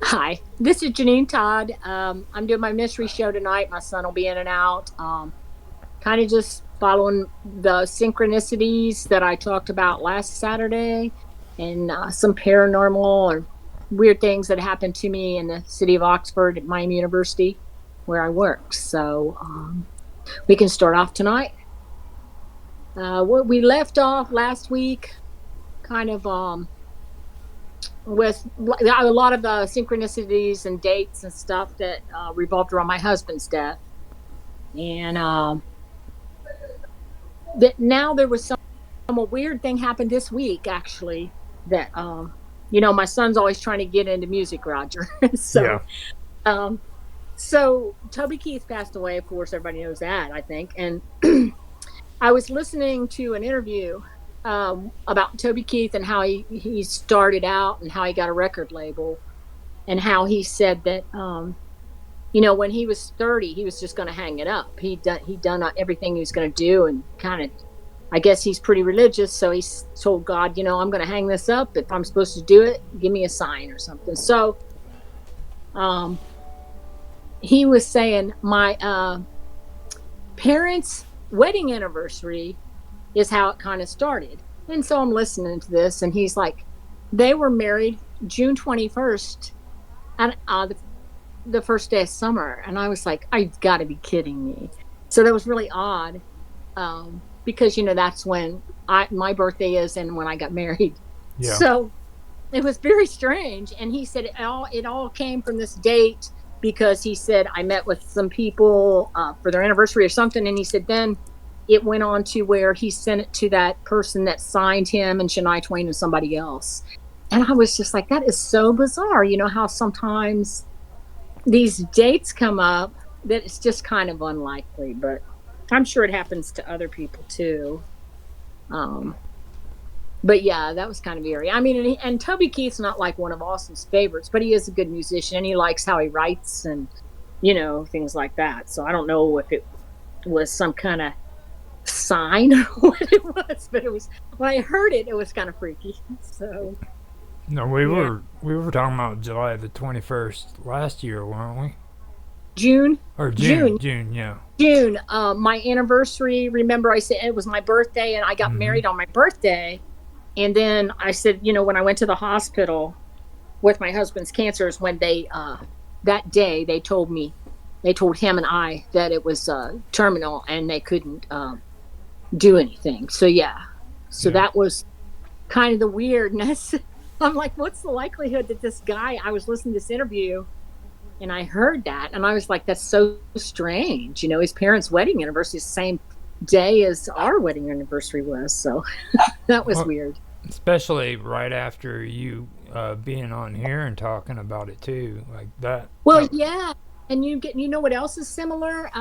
Hi, this is Janine Todd. I'm doing my mystery show tonight. My son will be in and out. Kind of just following the synchronicities that I talked about last Saturday and some paranormal or weird things that happened to me in the city of Oxford at Miami University where I work. So we can start off tonight. What we left off last week, kind of with a lot of the synchronicities and dates and stuff that revolved around my husband's death. And that now there was some a weird thing happened this week actually that my son's always trying to get into music, Roger. Yeah. Um so Toby Keith passed away, of course everybody knows that, I think. And I was listening to an interview about Toby Keith and how he started out and how he got a record label, and how he said that when he was 30 he was just going to hang it up. He done everything he was going to do, and kind of, I guess he's pretty religious, so he told God, I'm going to hang this up. If I'm supposed to do it, give me a sign or something. So um he was saying my parents wedding anniversary is how it kind of started. And so I'm listening to this, and he's like, they were married June 21st, and the first day of summer. And I was like, I've got to be kidding me. So that was really odd, because that's when my birthday is and when I got married. Yeah. So it was very strange. And he said it all came from this date, because he said I met with some people for their anniversary or something. And he said then it went on to where he sent it to that person that signed him and Shania Twain and somebody else. And I was just like, that is so bizarre. You know how sometimes these dates come up that it's just kind of unlikely, but I'm sure it happens to other people too. Um, but yeah, that was kind of eerie. I mean, and Toby Keith's not like one of Austin's favorites, but he is a good musician and he likes how he writes and, things like that. So I don't know if it was some kind of sign or what it was, but it was, when I heard it, it was kind of freaky. So No, we yeah. were we were talking about July the 21st last year, weren't we? June, Or June, June, June, yeah. June. My anniversary. Remember, I said it was my birthday, and I got Mhm. married on my birthday. And then I said, when I went to the hospital with my husband's cancer, is when they that day they told him and I that it was terminal and they couldn't do anything. So yeah, so Yeah. that was kind of the weirdness. I'm like, what's the likelihood that this guy? I was listening to this interview and I heard that, and I was like, that's so strange. His parents' wedding anniversary is the same day as our wedding anniversary was. So that was Well, weird. especially right after you being on here and talking about it too, like that. Well, That yeah. And you know what else is similar?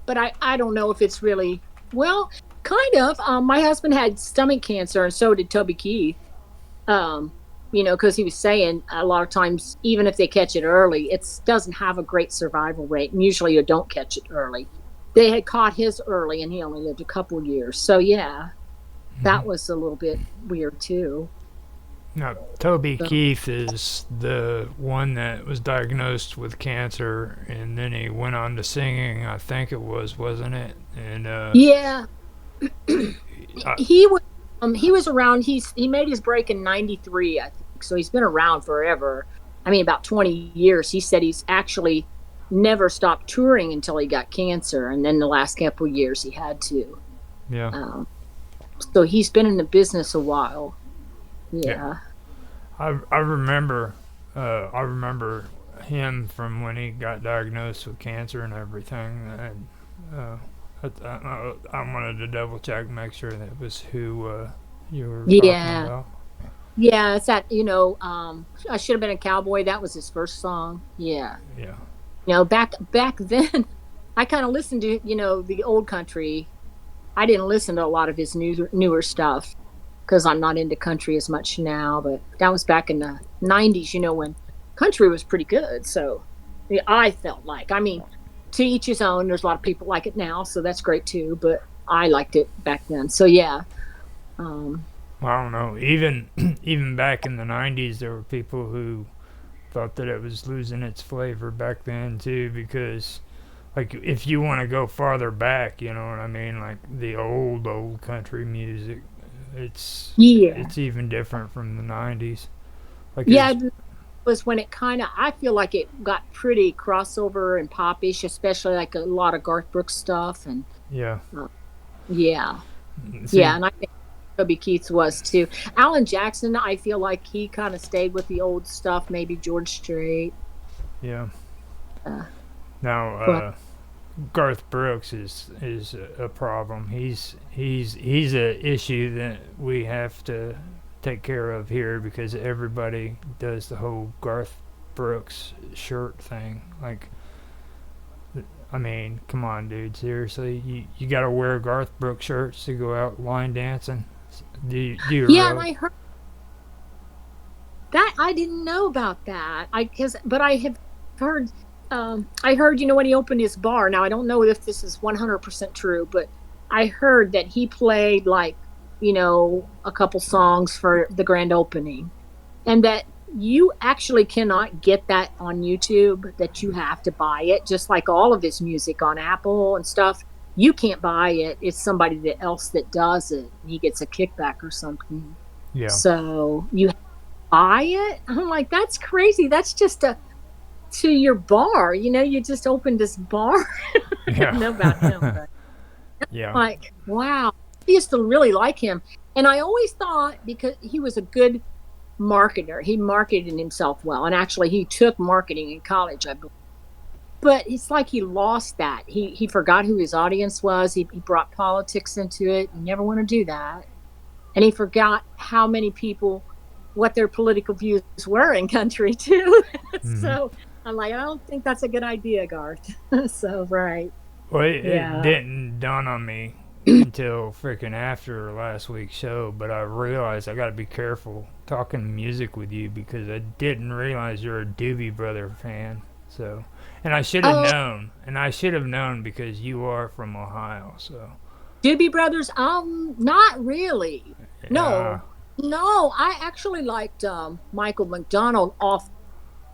But I don't know if it's really, well, kind of. My husband had stomach cancer, and so did Toby Keith. Um, because he was saying a lot of times, even if they catch it early, it doesn't have a great survival rate, and usually you don't catch it early. They had caught his early, and he only lived a couple years. So yeah, that was a little bit weird too. Now, Toby So, Keith is the one that was diagnosed with cancer, and then he went on to singing. I think it was, wasn't it? And yeah, I, he was around. He made his break in '93, I think. So he's been around forever. I mean, about 20 years. He said he's actually never stopped touring until he got cancer, and then the last couple of years he had to. yeah, Um, so he's been in the business a while. yeah. Yeah. I remember him from when he got diagnosed with cancer and everything. And I wanted to double check, make sure that was who you were talking Yeah. about. Yeah. It's that, I should have been a cowboy. That was his first song. Yeah. Yeah, Back then, I kind of listened to, the old country. I didn't listen to a lot of his newer stuff because I'm not into country as much now, but that was back in the 90s, when country was pretty good. So yeah, I felt like, I mean, to each his own. There's a lot of people like it now, so that's great too, but I liked it back then. So yeah. Um, well, I don't know. Even even back in the '90s, there were people who thought that it was losing its flavor back then too, because like if you want to go farther back, you know what I mean, like the old country music, Yeah. it's even different from the 90s. Like Yeah, it's it was when it kind of, I feel like it got pretty crossover and popish, especially like a lot of Garth Brooks stuff. And yeah. uh, yeah, yeah. See, And I think Toby Keith's was too. Alan Jackson, I feel like he kind of stayed with the old stuff, maybe George Strait. yeah. Uh, Now but Garth Brooks is a problem. He's a issue that we have to take care of here because everybody does the whole Garth Brooks shirt thing. Like, I mean, come on, dude. Seriously, you got to wear Garth Brooks shirts to go out line dancing. Do you yeah, and really? I heard that I didn't know about that. But I have heard. I heard, when he opened his bar. Now I don't know if this is 100% true, but I heard that he played like, a couple songs for the grand opening, and that you actually cannot get that on YouTube. That you have to buy it, just like all of his music on Apple and stuff. You can't buy it. It's somebody else that does it. He gets a kickback or something. Yeah, So you buy it. I'm like, that's crazy. That's just a to your bar. You just opened this bar. I didn't know about him, yeah, but yeah. like, wow. I used to really like him. And I always thought because he was a good marketer, he marketed himself well. And actually, he took marketing in college, I believe. But it's like he lost that. He forgot who his audience was. He brought politics into it. You never want to do that. And he forgot how many people, what their political views were in country too. Hmm. So I'm like, I don't think that's a good idea, Garth. So right, Well, it yeah. didn't dawn on me until freaking after last week's show, but I realized I got to be careful talking music with you because I didn't realize you're a Doobie Brother fan. So, and Oh, I should have known because you are from Ohio. So, Doobie Brothers. Not really. yeah, No, no. I actually liked Michael McDonald off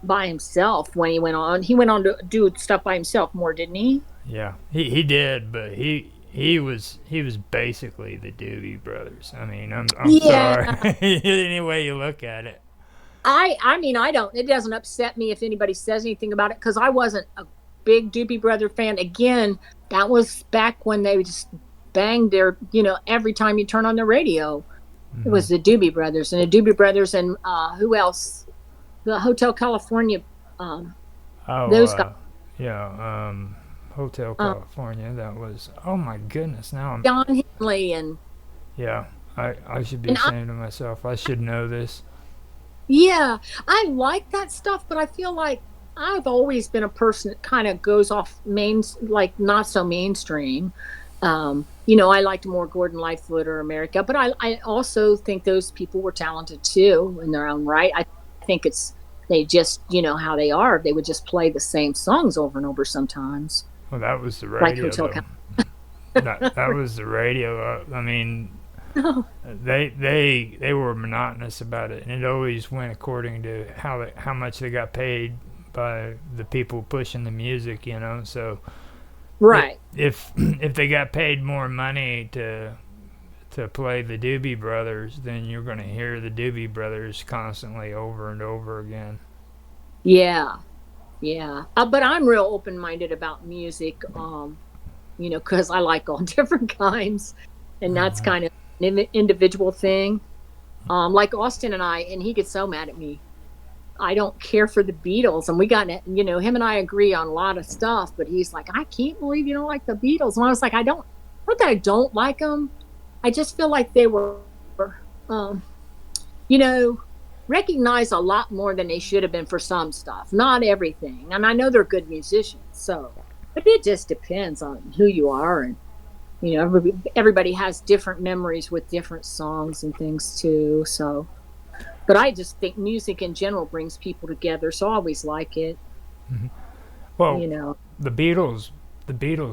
by himself when he went on. He went on to do stuff by himself more, didn't he? yeah, he did, but he was basically the Doobie Brothers. I mean, I'm Yeah. sorry, any way you look at it. I mean, I don't. It doesn't upset me if anybody says anything about it because I wasn't a big Doobie Brother fan. Again, that was back when they just banged their, every time you turn on the radio, it Hmm. was the Doobie Brothers and the Doobie Brothers and who else? The Hotel California, um, Oh, those guys, yeah, Hotel um, California. That was, oh my goodness. Now I'm, John Henley, and yeah, I should be and I, ashamed of myself. I should know this. yeah, I like that stuff, but I feel like I've always been a person that kind of goes off like not so mainstream. I liked more Gordon Lightfoot or America, but I also think those people were talented too in their own right. I think they just, how they are. They would just play the same songs over and over sometimes, Well, that was the like radio, Hotel though. That was the radio. I mean, California. they were monotonous about it, and it always went according to how much they got paid by the people pushing the music. So Right. if they got paid more money to play the Doobie Brothers, then you're going to hear the Doobie Brothers constantly over and over again. Yeah. Yeah. But I'm real open minded about music, because I like all different kinds. And that's Uh, kind of an individual thing. Like Austin and he gets so mad at me. I don't care for the Beatles. And we got, him and I agree on a lot of stuff, but he's like, I can't believe you don't like the Beatles. And I was like, not that I don't like them. I just feel like they were, um, you know, recognized a lot more than they should have been for some stuff, not everything. And I know they're good musicians, so, but it just depends on who you are. And, everybody has different memories with different songs and things too. So, but I just think music in general brings people together. So I always like it, well, you know. the Beatles,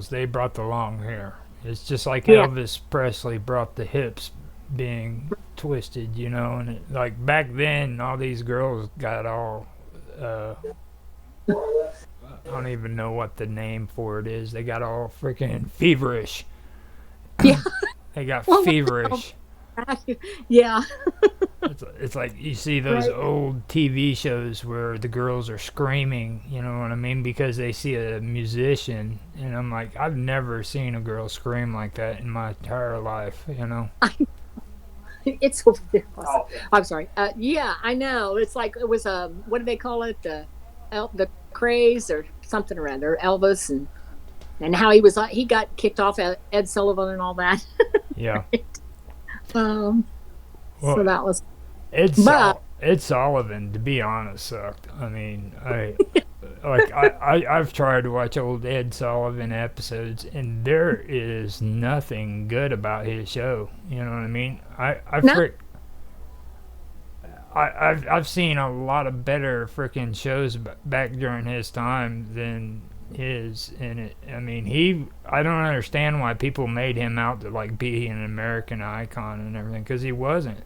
they brought the long hair. It's just like Yeah. Elvis Presley brought the hips being twisted, and like back then, all these girls got all I don't even know what the name for it is. They got all freaking feverish. Yeah. They got Well, feverish. yeah. It's like you see those Right. old TV shows where the girls are screaming, you know what I mean, because they see a musician, and I'm like, I've never seen a girl scream like that in my entire life, you know. It's so awesome. I'm sorry. Yeah, I know. It's like it was a what do they call it? The craze or something or other. Elvis and how he got kicked off at Ed Sullivan and all that. Yeah. Um. So Well, that was, but Ed Sullivan, to be honest, sucked. I mean, I've tried to watch old Ed Sullivan episodes, and there is nothing good about his show. You know what I mean? no. I've seen a lot of better freaking shows back during his time than his, and I mean, I don't understand why people made him out to like be an American icon and everything, because he wasn't.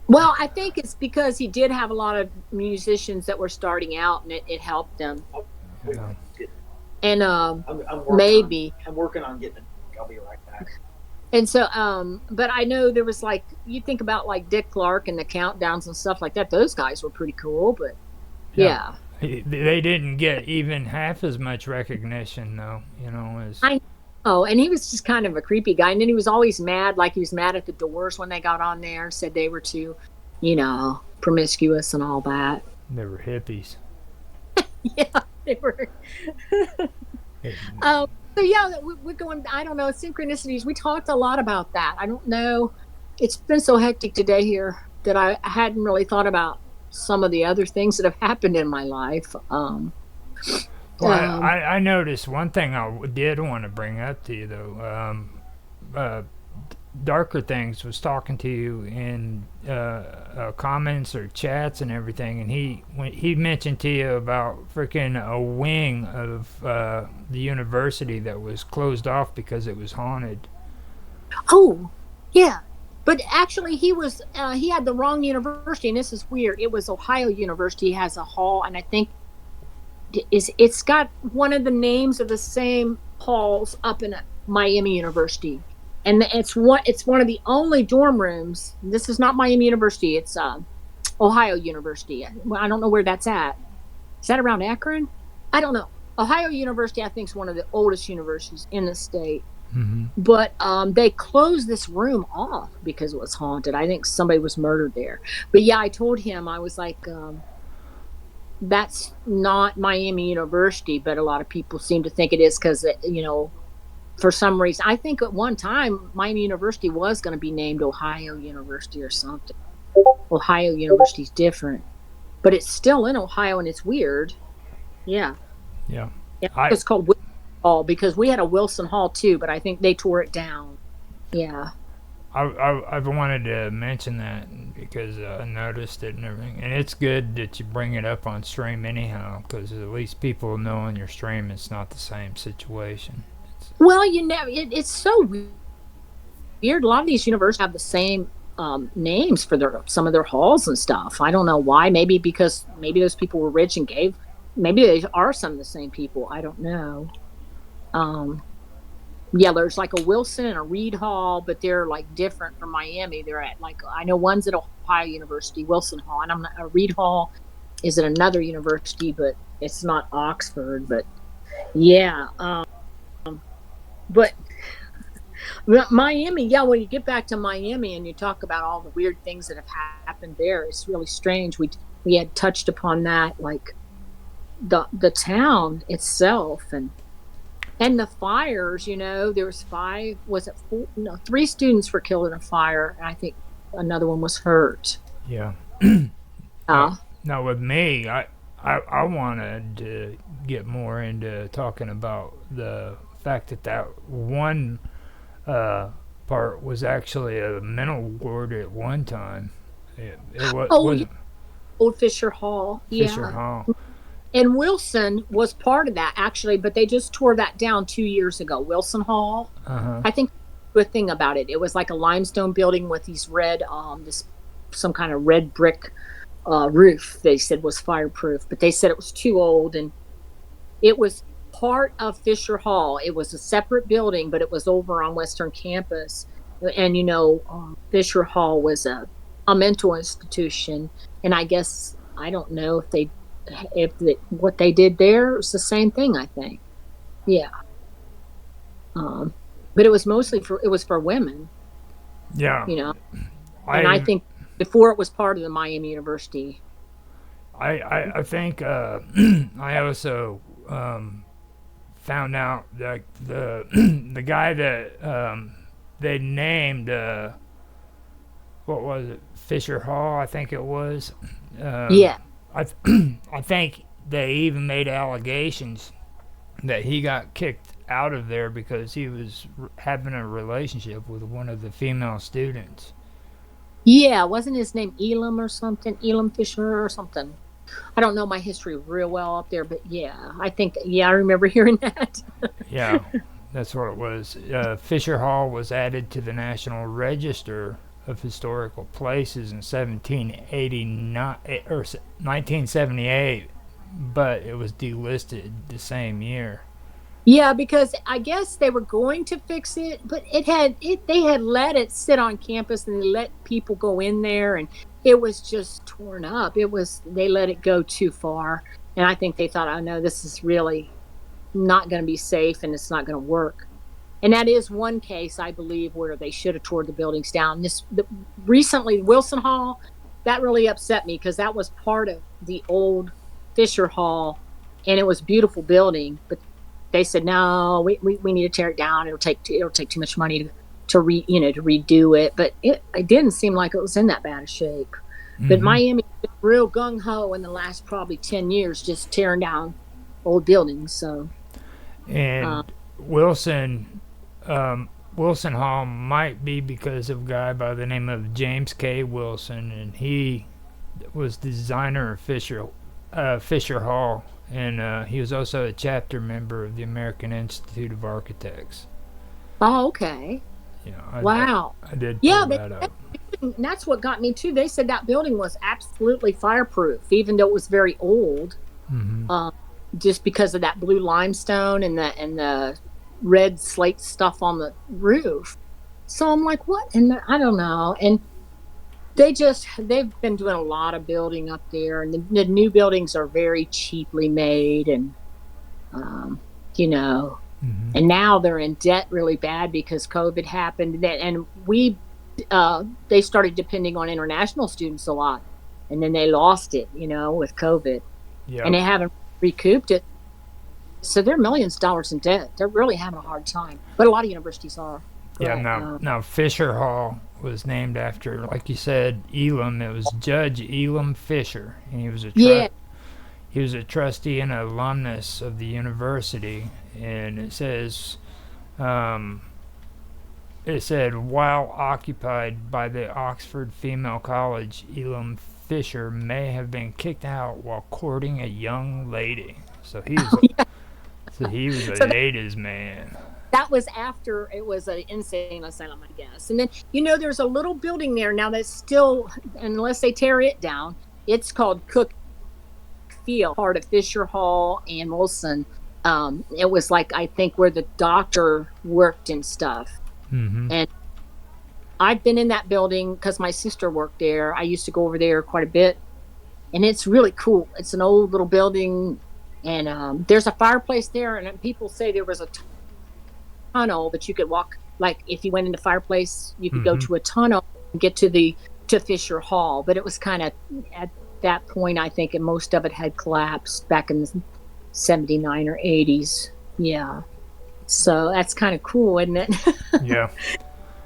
Well, I think it's because he did have a lot of musicians that were starting out, and it helped them. You know? And maybe. I'm working on getting it. I'll be right back. And so, but I know there was like you think about like Dick Clark and the countdowns and stuff like that. Those guys were pretty cool, but yeah. They didn't get even half as much recognition, though. You know, as I know, and he was just kind of a creepy guy. And then he was always mad, like he was mad at the Doors when they got on there, said they were too, promiscuous and all that. they were hippies. Yeah, they were. So yeah, we're going. I don't know, synchronicities. We talked a lot about that. I don't know. It's been so hectic today here that I hadn't really thought about some of the other things that have happened in my life. Well, I noticed one thing I did want to bring up to you, though. Darker Things was talking to you in comments or chats and everything, and he mentioned to you about freaking a wing of the university that was closed off because it was haunted. Oh, yeah. But actually, he had the wrong university, and this is weird. It was Ohio University has a hall, and I think it's got one of the names of the same halls up in Miami University, and it's one of the only dorm rooms. This is not Miami University; it's Ohio University. Well, I don't know where that's at. Is that around Akron? I don't know. Ohio University, I think, is one of the oldest universities in the state. Mm-hmm. But they closed this room off because it was haunted. I think somebody was murdered there. But yeah, I told him, I was like, that's not Miami University, but a lot of people seem to think it is because, for some reason. I think at one time, Miami University was going to be named Ohio University or something. Ohio University's different. But it's still in Ohio, and it's weird. Yeah. Yeah. It's called Wilson Hall because we had a Wilson Hall too, but I think they tore it down. Yeah. I've wanted to mention that because I noticed it and everything, and it's good that you bring it up on stream anyhow, because at least people know on your stream it's not the same situation. Well, it's so weird. A lot of these universities have the same names for some of their halls and stuff. I don't know why. Maybe because those people were rich and gave. Maybe they are some of the same people. I don't know. Yeah, there's like a Wilson and a Reed Hall, but they're like different from Miami. They're at I know one's at Ohio University, Wilson Hall, and a Reed Hall is at another university, but it's not Oxford. But yeah, but Miami, yeah. When you get back to Miami and you talk about all the weird things that have happened there, it's really strange. We had touched upon that, like the town itself and the fires, there was three students were killed in a fire, and I think another one was hurt. Yeah. Now with me, I wanted to get more into talking about the fact that one part was actually a mental ward at one time. It was Old Fisher Hall. Fisher Hall. And Wilson was part of that, actually, but they just tore that down 2 years ago. Wilson Hall. Uh-huh. I think the good thing about it was like a limestone building with these red, some kind of red brick roof they said was fireproof, but they said it was too old, and it was part of Fisher Hall. It was a separate building, but it was over on Western Campus. And Fisher Hall was a mental institution, and I guess I don't know what they did there was the same thing. I think, yeah. But it was mostly for women. Yeah. And I think before it was part of the Miami University. I think I also found out that the guy that they named what was it, Fisher Hall, I think it was. Yeah. I think they even made allegations that he got kicked out of there because he was having a relationship with one of the female students. Yeah, wasn't his name Elam or something? Elam Fisher or something. I don't know my history real well up there, but yeah, I remember hearing that. Yeah, that's what it was. Fisher Hall was added to the National Register of Historical Places in 1789 or 1978, but it was delisted the same year. Yeah, because I guess they were going to fix it, but they had let it sit on campus and they let people go in there, and it was just torn up. They let it go too far, and I think they thought, oh no, this is really not going to be safe and it's not going to work. And that is one case, I believe, where they should have tore the buildings down. Recently, Wilson Hall, that really upset me because that was part of the old Fisher Hall, and it was a beautiful building. But they said, no, we need to tear it down. It'll take too much money to redo it. But it didn't seem like it was in that bad a shape. Mm-hmm. But Miami's been real gung ho in the last probably 10 years, just tearing down old buildings. So, and Wilson Hall might be because of a guy by the name of James K. Wilson, and he was the designer of Fisher Hall, and he was also a chapter member of the American Institute of Architects. Oh, okay. Yeah, wow. I did pull that up. That's what got me too. They said that building was absolutely fireproof, even though it was very old. Mm-hmm. Just because of that blue limestone and the red slate stuff on the roof. So I'm like, what? And I don't know. And they've been doing a lot of building up there, and the new buildings are very cheaply made, and mm-hmm. And now they're in debt really bad because COVID happened, and they started depending on international students a lot, and then they lost it, with COVID. Yep. And they haven't recouped it. So they're millions of dollars in debt. They're really having a hard time, but a lot of universities are. Yeah, now Fisher Hall was named after, like you said, Elam. It was Judge Elam Fisher, and he was a trustee and alumnus of the university. And it said while occupied by the Oxford Female College, Elam Fisher may have been kicked out while courting a young lady. So he was a ladies' man. That was after it was an insane asylum, I guess. And then, there's a little building there now that's still, unless they tear it down, it's called Cook Field, part of Fisher Hall and Wilson. It was like, I think, where the doctor worked and stuff. Mm-hmm. And I've been in that building because my sister worked there. I used to go over there quite a bit. And it's really cool. It's an old little building. And there's a fireplace there. And people say there was a tunnel that you could walk, like if you went in the fireplace, you could mm-hmm. go to a tunnel and get to Fisher Hall. But it was kind of, at that point, I think, and most of it had collapsed back in the 79 or 80s. Yeah. So that's kind of cool, isn't it? Yeah.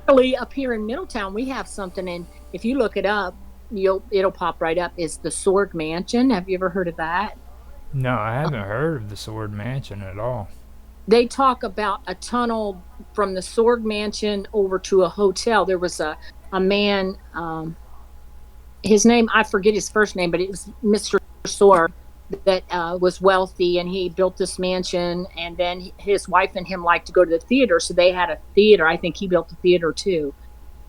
Really, up here in Middletown, we have something, and if you look it up, it'll pop right up. It's the Sword Mansion. Have you ever heard of that? No, I haven't heard of the Sword Mansion at all. They talk about a tunnel from the Sword Mansion over to a hotel. There was a man, his name, I forget his first name, but it was Mr. Sword, that was wealthy, and he built this mansion, and then his wife and him liked to go to the theater, so they had a theater. I think he built the theater too.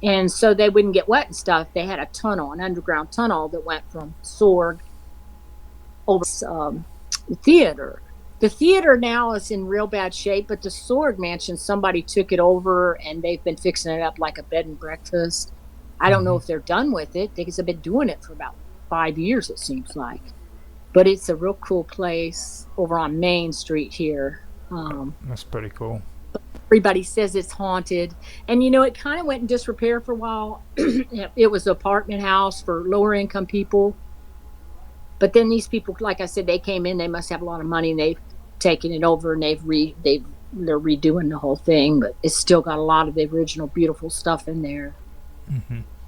And so they wouldn't get wet and stuff. They had a tunnel, an underground tunnel that went from Sorg over the theater. The theater now is in real bad shape, but the Sorg mansion, somebody took it over and they've been fixing it up like a bed and breakfast. I don't know if they're done with it because they've been doing it for about 5 years, it seems like. But it's a real cool place over on Main Street here. That's pretty cool. Everybody says it's haunted. And, you know, it kind of went in disrepair for a while. It was an apartment house for lower income people. But then these people, like I said, they came in, they must have a lot of money, and they've taken it over, and they're redoing the whole thing. But it's still got a lot of the original beautiful stuff in there.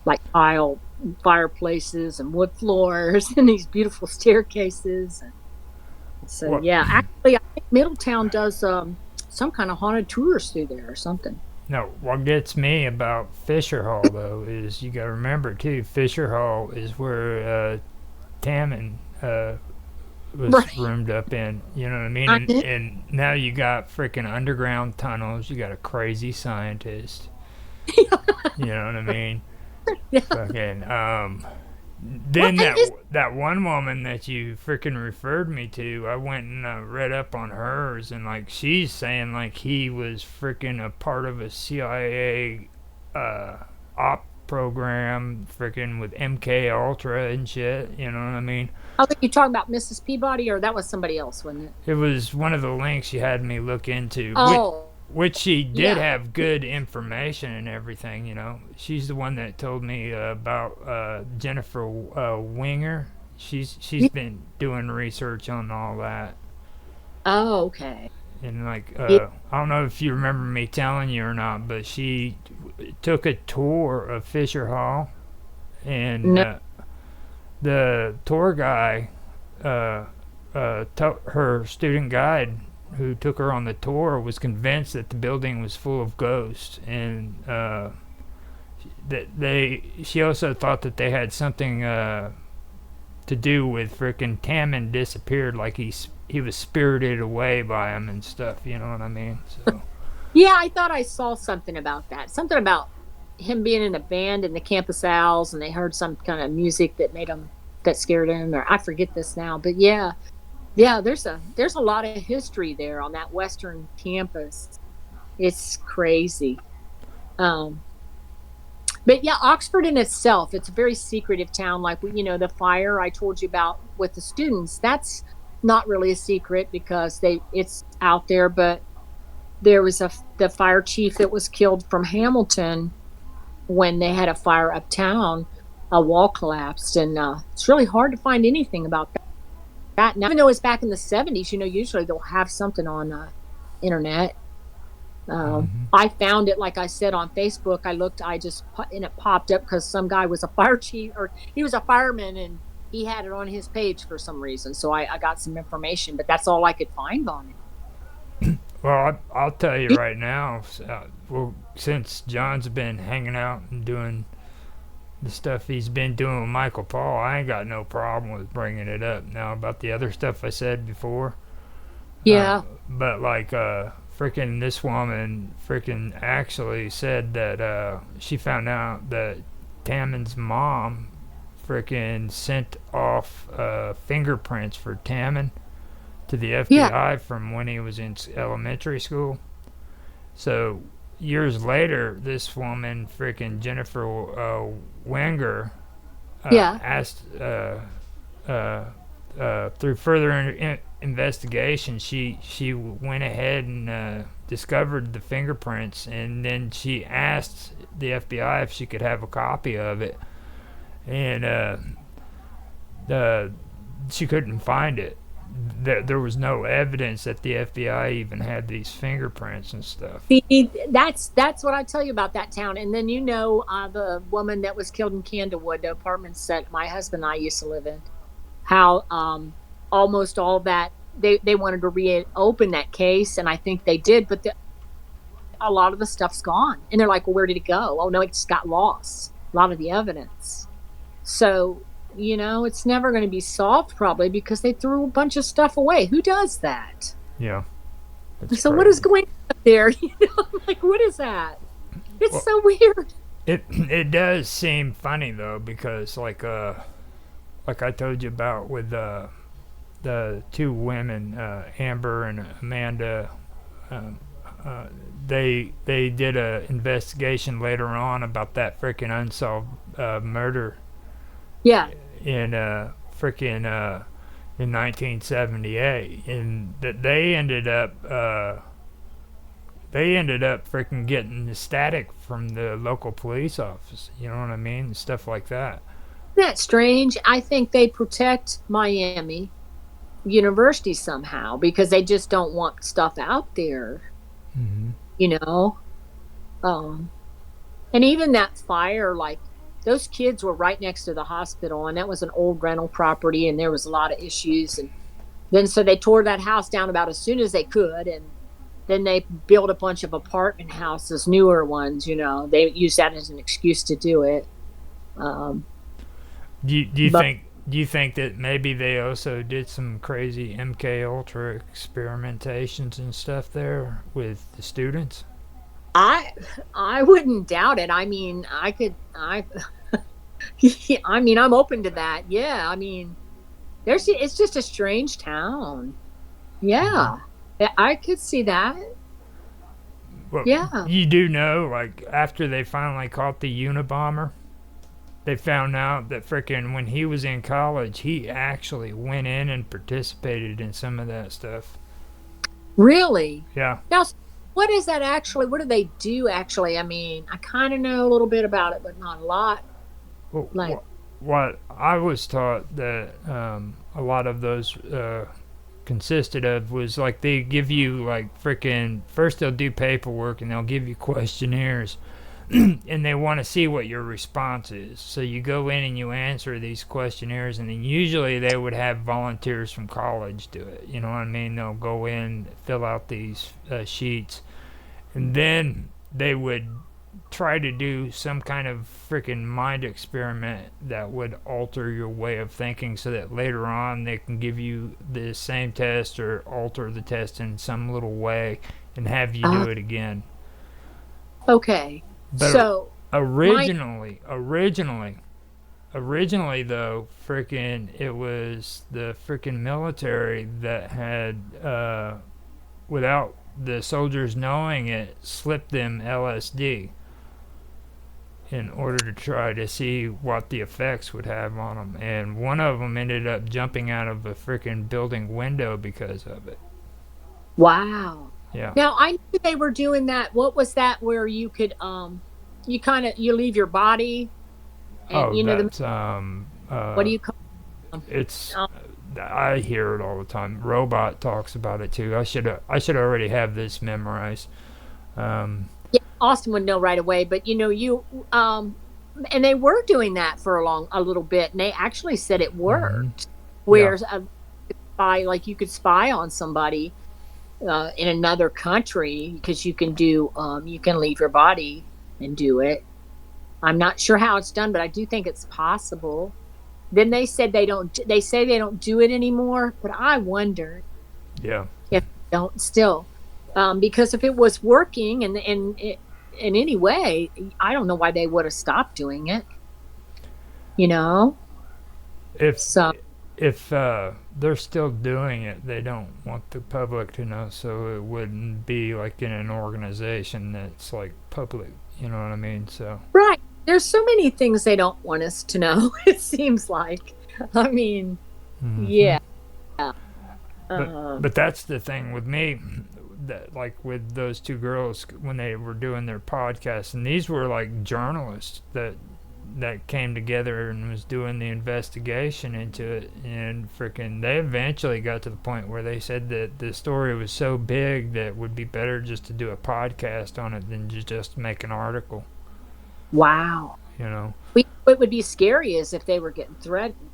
Like tile fireplaces and wood floors and these beautiful staircases. And so, yeah, actually, I think Middletown does some kind of haunted tours through there or something. No, what gets me about Fisher Hall, though, is you got to remember, too, Fisher Hall is where Tammin was roomed up in, you know what I mean? And now you got freaking underground tunnels. You got a crazy scientist. You know what I mean? Yeah. Fucking, then that one woman that you freaking referred me to, I went and read up on hers, and like she's saying like he was freaking a part of a CIA op program, freaking with MKUltra and shit. You know what I mean? I think you're talking about Mrs. Peabody, or that was somebody else, wasn't it? It was one of the links you had me look into. Oh. Which she did have good information and everything, you know. She's the one that told me about Jennifer Winger. She's been doing research on all that. Oh, okay. And like, I don't know if you remember me telling you or not, but she took a tour of Fisher Hall, and the tour guy, her student guide who took her on the tour was convinced that the building was full of ghosts, and she also thought that they had something to do with frickin' Tammin disappeared, like he was spirited away by him and stuff, you know what I mean? So yeah, I thought I saw something about that. Something about him being in a band in the Campus Owls, and they heard some kind of music that scared him, or I forget this now, but yeah, there's a lot of history there on that western campus. It's crazy. But yeah, Oxford in itself, it's a very secretive town. Like, you know, the fire I told you about with the students, that's not really a secret because it's out there. But there was the fire chief that was killed from Hamilton when they had a fire uptown. A wall collapsed, and it's really hard to find anything about that. Now, even though it's back in the 70s, you know, usually they'll have something on internet. I found it, like I said, on Facebook. And it popped up because some guy was a fire chief, or he was a fireman, and he had it on his page for some reason. So I got some information, but that's all I could find on it. Well, I'll tell you right now, since John's been hanging out and doing the stuff he's been doing with Michael Paul, I ain't got no problem with bringing it up. Now, about the other stuff I said before. Yeah. But, like, freaking this woman freaking actually said that she found out that Tammin's mom freaking sent off fingerprints for Tammin to the FBI from when he was in elementary school. So years later, this woman, freaking Jennifer Wenger, asked through further investigation, she went ahead and discovered the fingerprints, and then she asked the FBI if she could have a copy of it, and she couldn't find it. There was no evidence that the FBI even had these fingerprints and stuff. See, that's what I tell you about that town. And then, you know, the woman that was killed in Candlewood, the apartments that my husband and I used to live in, how almost all that, they wanted to reopen that case, and I think they did, but a lot of the stuff's gone. And they're like, well, where did it go? Oh, no, it just got lost. A lot of the evidence. So, you know, it's never going to be solved probably because they threw a bunch of stuff away. Who does that? Yeah. So crazy. What is going on there? You know, I'm like, what is that? It's so weird. It does seem funny though, because like I told you about with the two women, Amber and Amanda. Um, uh, they did a investigation later on about that freaking unsolved murder Yeah. in freaking in 1978, and that they ended up freaking getting the static from the local police office. You know what I mean? Stuff like that. Isn't that strange? I think they protect Miami University somehow because they just don't want stuff out there, Hmm. you know? Um, and even that fire, like those kids were right next to the hospital, and that was an old rental property, and there was a lot of issues. And then so they tore that house down about as soon as they could, and then they built a bunch of apartment houses, newer ones. They used that as an excuse to do it. Um, but Do you think that maybe they also did some crazy MKUltra experimentations and stuff there with the students? I I wouldn't doubt it. I mean, I mean, I'm open to that. Yeah, I mean, it's just a strange town. Hmm. Yeah, I could see that. Well, Yeah. you do know, like after they finally caught the Unabomber, they found out that frickin' when he was in college, he actually went in and participated in some of that stuff. Really? Yeah. Now, what is that actually? What do they do actually? I mean, I kind of know a little bit about it, but not a lot. Well, Like, what I was taught that a lot of those consisted of was like they give you like frickin' first they'll do paperwork and they'll give you questionnaires and they want to see what your response is. So you go in and you answer these questionnaires, and then usually they would have volunteers from college do it. You know what I mean? They'll go in, fill out these sheets, and then they would try to do some kind of freaking mind experiment that would alter your way of thinking so that later on they can give you the same test or alter the test in some little way and have you uh, do it again. okay. But So, my, originally though, freaking it was the freaking military that had, without the soldiers knowing it, slipped them LSD in order to try to see what the effects would have on them. And one of them ended up jumping out of a freaking building window because of it. wow. Yeah. Now, I knew they were doing that. What was that where you could, you leave your body and, Oh, the, that's what do you call it's um, I hear it all the time. Robot talks about it too. I should already have this memorized. Um, yeah, Austin would know right away, but and they were doing that for a little bit, and they actually said it mhm. worked. Yeah. Whereas like you could spy on somebody in another country because you can leave your body and do it. I'm not sure how it's done, but I do think it's possible. Then they said they say they don't do it anymore, but I wonder Yeah. if they don't still, because if it was working in any way, I don't know why they would have stopped doing it. You know, If so if they're still doing it, they don't want the public to know, so it wouldn't be like in an organization that's like public. You know what I mean? So. right. There's so many things they don't want us to know. It seems like. I mean, Hmm. yeah. But Um, but that's the thing with me, that like with those two girls when they were doing their podcast, and these were like journalists that came together and was doing the investigation into it, and freaking they eventually got to the point where they said that the story was so big that it would be better just to do a podcast on it than just make an article. wow. You know, What would be scary is if they were getting threatened,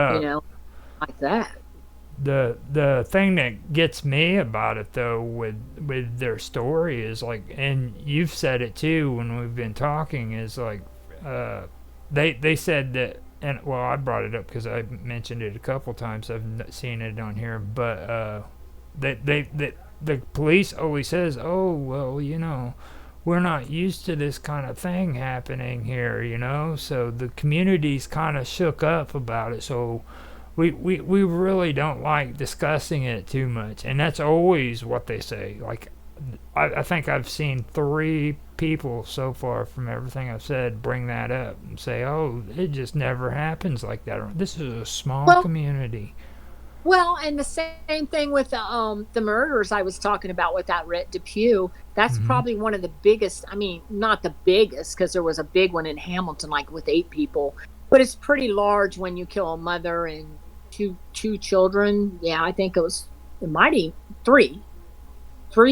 you the know, like that. the thing that gets me about it though with their story is like, and you've said it too when we've been talking, is like uh they said that, and well I brought it up because I mentioned it a couple times, I've seen it on here, but the police always says, oh well, we're not used to this kind of thing happening here, you know? So the community's kind of shook up about it. So we really don't like discussing it too much. And that's always what they say. Like, I think I've seen 3 people so far from everything I've said bring that up and say, oh, it just never happens like that. This is a small community. Well, and the same thing with the murders I was talking about with that Rhett Depew. That's probably one of the biggest. I mean, not the biggest, because there was a big one in Hamilton, like with 8 people. But it's pretty large when you kill a mother and two children. Yeah, I think it might be 3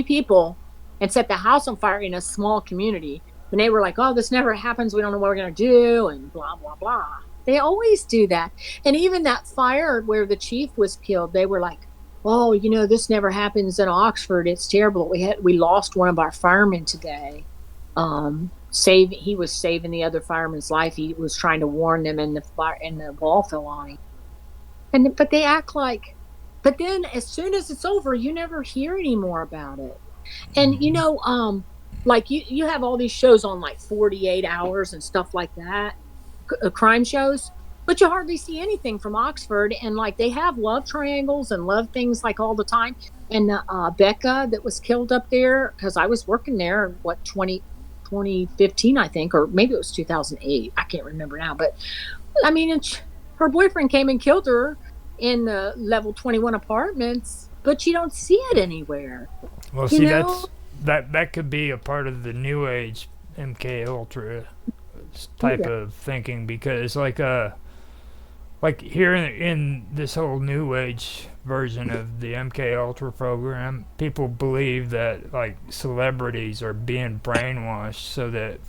people, and set the house on fire in a small community. And they were like, "Oh, this never happens. We don't know what we're gonna do," and blah blah blah. They always do that. And even that fire where the chief was killed, they were like, "Oh, you know, this never happens in Oxford. It's terrible. We lost one of our firemen today. He was saving the other fireman's life. He was trying to warn them, and the wall fell on him. But they act like. But then, as soon as it's over, you never hear any more about it. And you know, like you have all these shows on like 48 hours and stuff like that. Crime shows, but you hardly see anything from Oxford. And like they have love triangles and love things like all the time. And Becca that was killed up there, because I was working there, 2015 I think, or maybe it was 2008, I can't remember now. But I mean, her boyfriend came and killed her in the level 21 apartments, but you don't see it anywhere. Well, see, that could be a part of the new age MKUltra type of thinking, because like here in this whole new age version of the MKUltra program, people believe that like celebrities are being brainwashed so that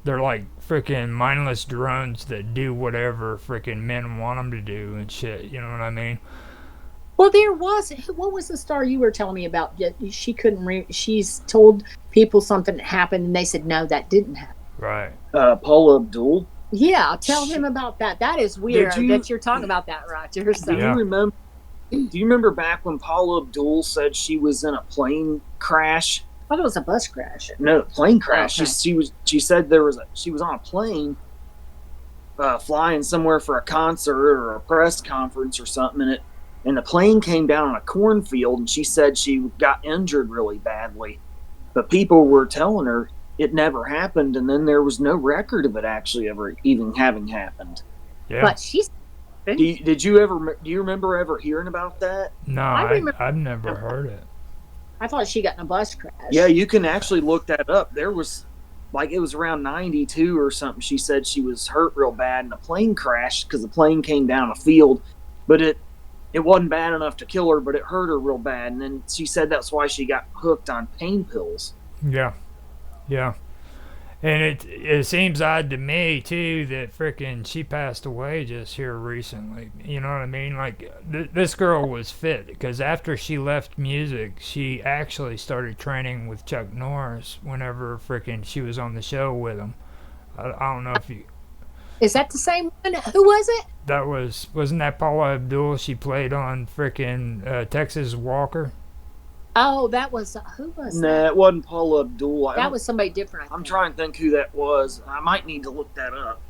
they're like freaking mindless drones that do whatever freaking men want them to do and shit, you know what I mean? Well, what was the star you were telling me about? She couldn't she's told people something happened and they said no, that didn't happen. Right. Paula Abdul. Yeah, tell him about that. That is weird that you're talking about that, Roger. So. Do you remember back when Paula Abdul said she was in a plane crash? I thought it was a bus crash. No, plane crash. Okay. She said she was on a plane flying somewhere for a concert or a press conference or something, and the plane came down on a cornfield, and she said she got injured really badly. But people were telling her it never happened, and then there was no record of it actually ever even having happened. Yeah. But she's. Do you remember ever hearing about that? No, I've never heard it. I thought she got in a bus crash. Yeah, you can actually look that up. There was, like, it was around 92 or something. She said she was hurt real bad in a plane crash because the plane came down a field, but it wasn't bad enough to kill her, but it hurt her real bad. And then she said that's why she got hooked on pain pills. Yeah. Yeah. And it seems odd to me, too, that frickin' she passed away just here recently. You know what I mean? Like, this girl was fit, because after she left music, she actually started training with Chuck Norris whenever frickin' she was on the show with him. I don't know if you... Is that the same one? Who was it? Wasn't that Paula Abdul? She played on frickin' Texas Walker. Oh, that was who was that? Nah, it wasn't Paula Abdul. That was somebody different. I'm trying to think who that was. I might need to look that up.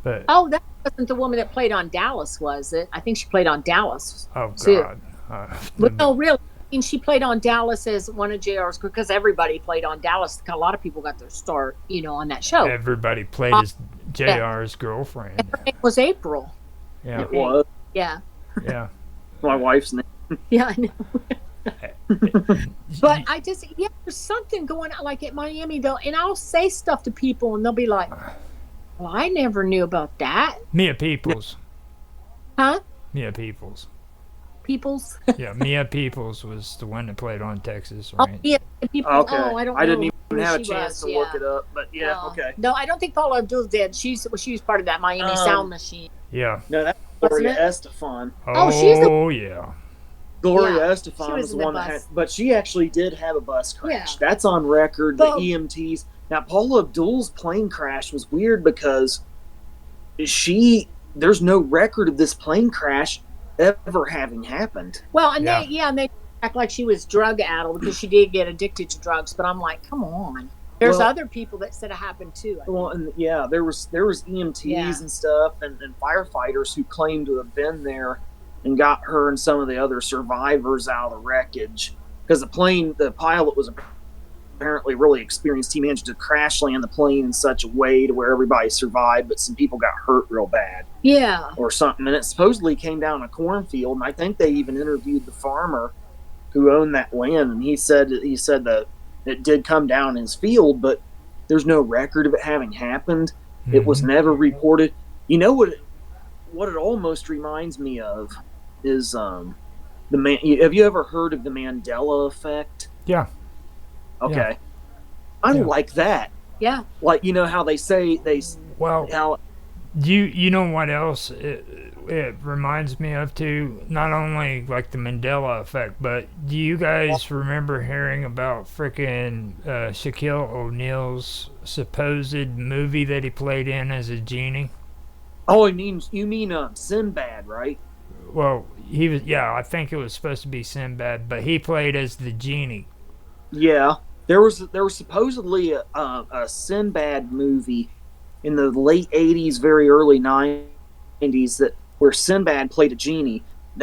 But that wasn't the woman that played on Dallas, was it? I think she played on Dallas. Oh too. God. But no, really. I mean, she played on Dallas as one of JR's, because everybody played on Dallas. A lot of people got their start, on that show. Everybody played as JR's girlfriend. Her name was April. Yeah. It was. Yeah. Yeah. My wife's name. Yeah, I know. But there's something going on, like at Miami though, and I'll say stuff to people and they'll be like, well, I never knew about that. Mia Peoples. Huh? Mia Peoples. Yeah, Mia Peoples was the one that played on Texas, right? Oh, yeah, people. Okay. Oh, I don't know. I didn't even have a chance to yeah. look it up, but yeah, okay. No, I don't think Paula Abdul did. She was part of that Miami Sound Machine. Yeah. No, that's Gloria Estefan. Oh, she's yeah. Gloria Estefan was was the one that bus. had, but she actually did have a bus crash. Yeah. That's on record. The EMTs. Now, Paula Abdul's plane crash was weird because there's no record of this plane crash ever having happened. Well, and they act like she was drug addled because she did get addicted to drugs. But I'm like, come on. There's Well, other people that said it happened too. I Well, think. and yeah, there was EMTs Yeah. and stuff, and firefighters who claimed to have been there and got her and some of the other survivors out of the wreckage, because the pilot was apparently really experienced. He managed to crash land the plane in such a way to where everybody survived, but some people got hurt real bad Yeah. or something. And it supposedly came down a cornfield, and I think they even interviewed the farmer who owned that land, and he said that it did come down his field, but there's no record of it having happened. It was never reported. You know what it almost reminds me of is the man. Have you ever heard of the Mandela effect? Yeah. Okay. Yeah. I Yeah. like that. Yeah. Like, you know how they say Well, how you know what else it reminds me of too? Not only like the Mandela effect, but do you guys remember hearing about frickin' Shaquille O'Neal's supposed movie that he played in as a genie? Oh, you mean Sinbad, right? Well, he was, yeah, I think it was supposed to be Sinbad, but he played as the genie. Yeah. There was supposedly a Sinbad movie in the late 80s, very early 90s that where Sinbad played a genie.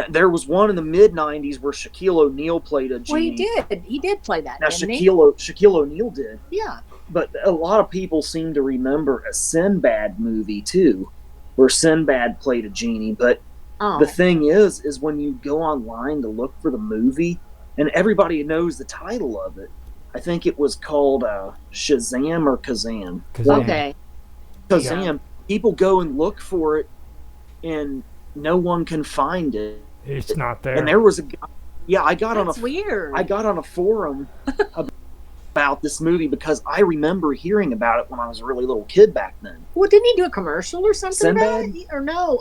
There was one in the mid 90s where Shaquille O'Neal played a Well, he genie. did. He did play that. Now Didn't he? Shaquille O'Neal did, Yeah. but a lot of people seem to remember a Sinbad movie too, where Sinbad played a genie. But Oh. the thing is when you go online to look for the movie, and everybody knows the title of it. I think it was called Shazam or Kazam. Kazam. Okay. Kazam. People go and look for it, and no one can find it. It's not there. And there was a guy. Yeah, I got That's weird. on a forum about this movie because I remember hearing about it when I was a really little kid back then. Well, didn't he do a commercial or something about Sinbad? it? Or no?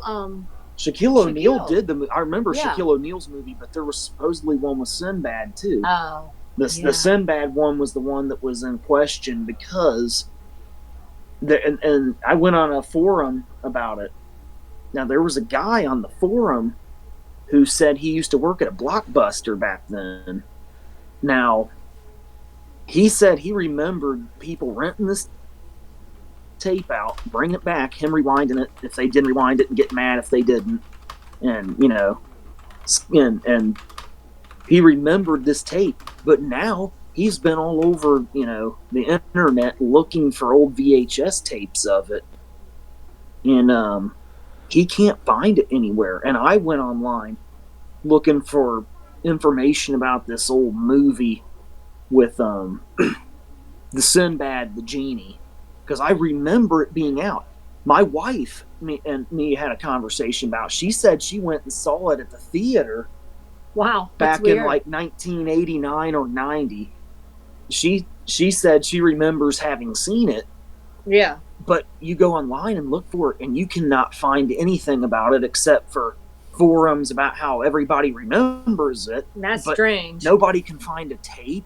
Shaquille O'Neal Shaquille. did I remember Yeah. Shaquille O'Neal's movie, but there was supposedly one with Sinbad too. Oh. The Yeah. Sinbad one was the one that was in question because, and I went on a forum about it. Now there was a guy on the forum who said he used to work at a Blockbuster back then. Now, he said he remembered people renting this tape out, bring it back, him rewinding it if they didn't rewind it, and get mad if they didn't, and and he remembered this tape. But now he's been all over the internet looking for old VHS tapes of it, and he can't find it anywhere. And I went online looking for information about this old movie with the Sinbad the genie, because I remember it being out. My wife and me had a conversation about. She said she went and saw it at the theater Wow. That's back in weird. like 1989 or 90. She said she remembers having seen it, Yeah. but you go online and look for it and you cannot find anything about it except for forums about how everybody remembers it. That's But strange. nobody can find a tape.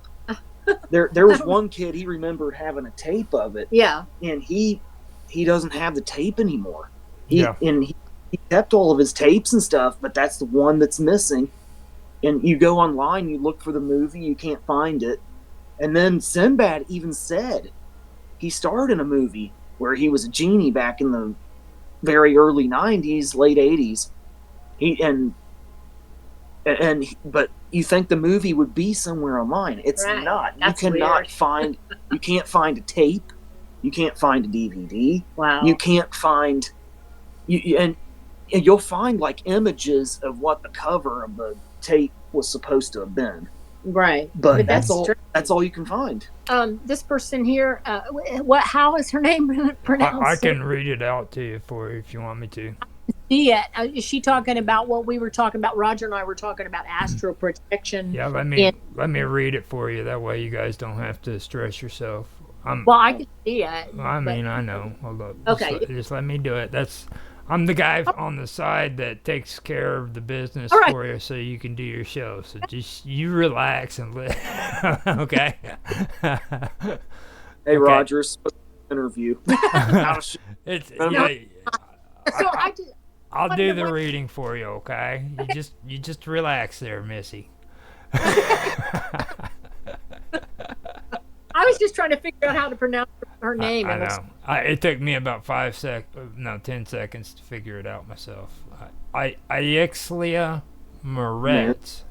There was one kid, he remembered having a tape of it, Yeah. and he doesn't have the tape anymore. Yeah. He kept all of his tapes and stuff, but that's the one that's missing. And you go online, you look for the movie, you can't find it. And then Sinbad even said he starred in a movie where he was a genie back in the very early 90s, late 80s. But you think the movie would be somewhere online. It's Right. not. That's you cannot weird. find you can't find a tape. You can't find a DVD. Wow. You can't find and you'll find like images of what the cover of the tape was supposed to have been. Right. But that's strange. all you can find. This person here, how is her name pronounced? I can read it out to you if you want me to. Yeah. Is she talking about what we were talking about? Roger and I were talking about astral protection. Yeah, let me read it for you. That way you guys don't have to stress yourself. Well, I can see it. I mean, I know. Hold up. Okay. Just let me do it. I'm the guy on the side that takes care of the business All right. for you, so you can do your show. So just you relax and live. Okay. Hey, Roger, it's supposed to be an interview. It's So I just, I'll do the reading for you. Okay. You just relax there, Missy. I was just trying to figure out how to pronounce her name. I And know. It took me about 10 seconds to figure it out myself. Iexlia Moretz.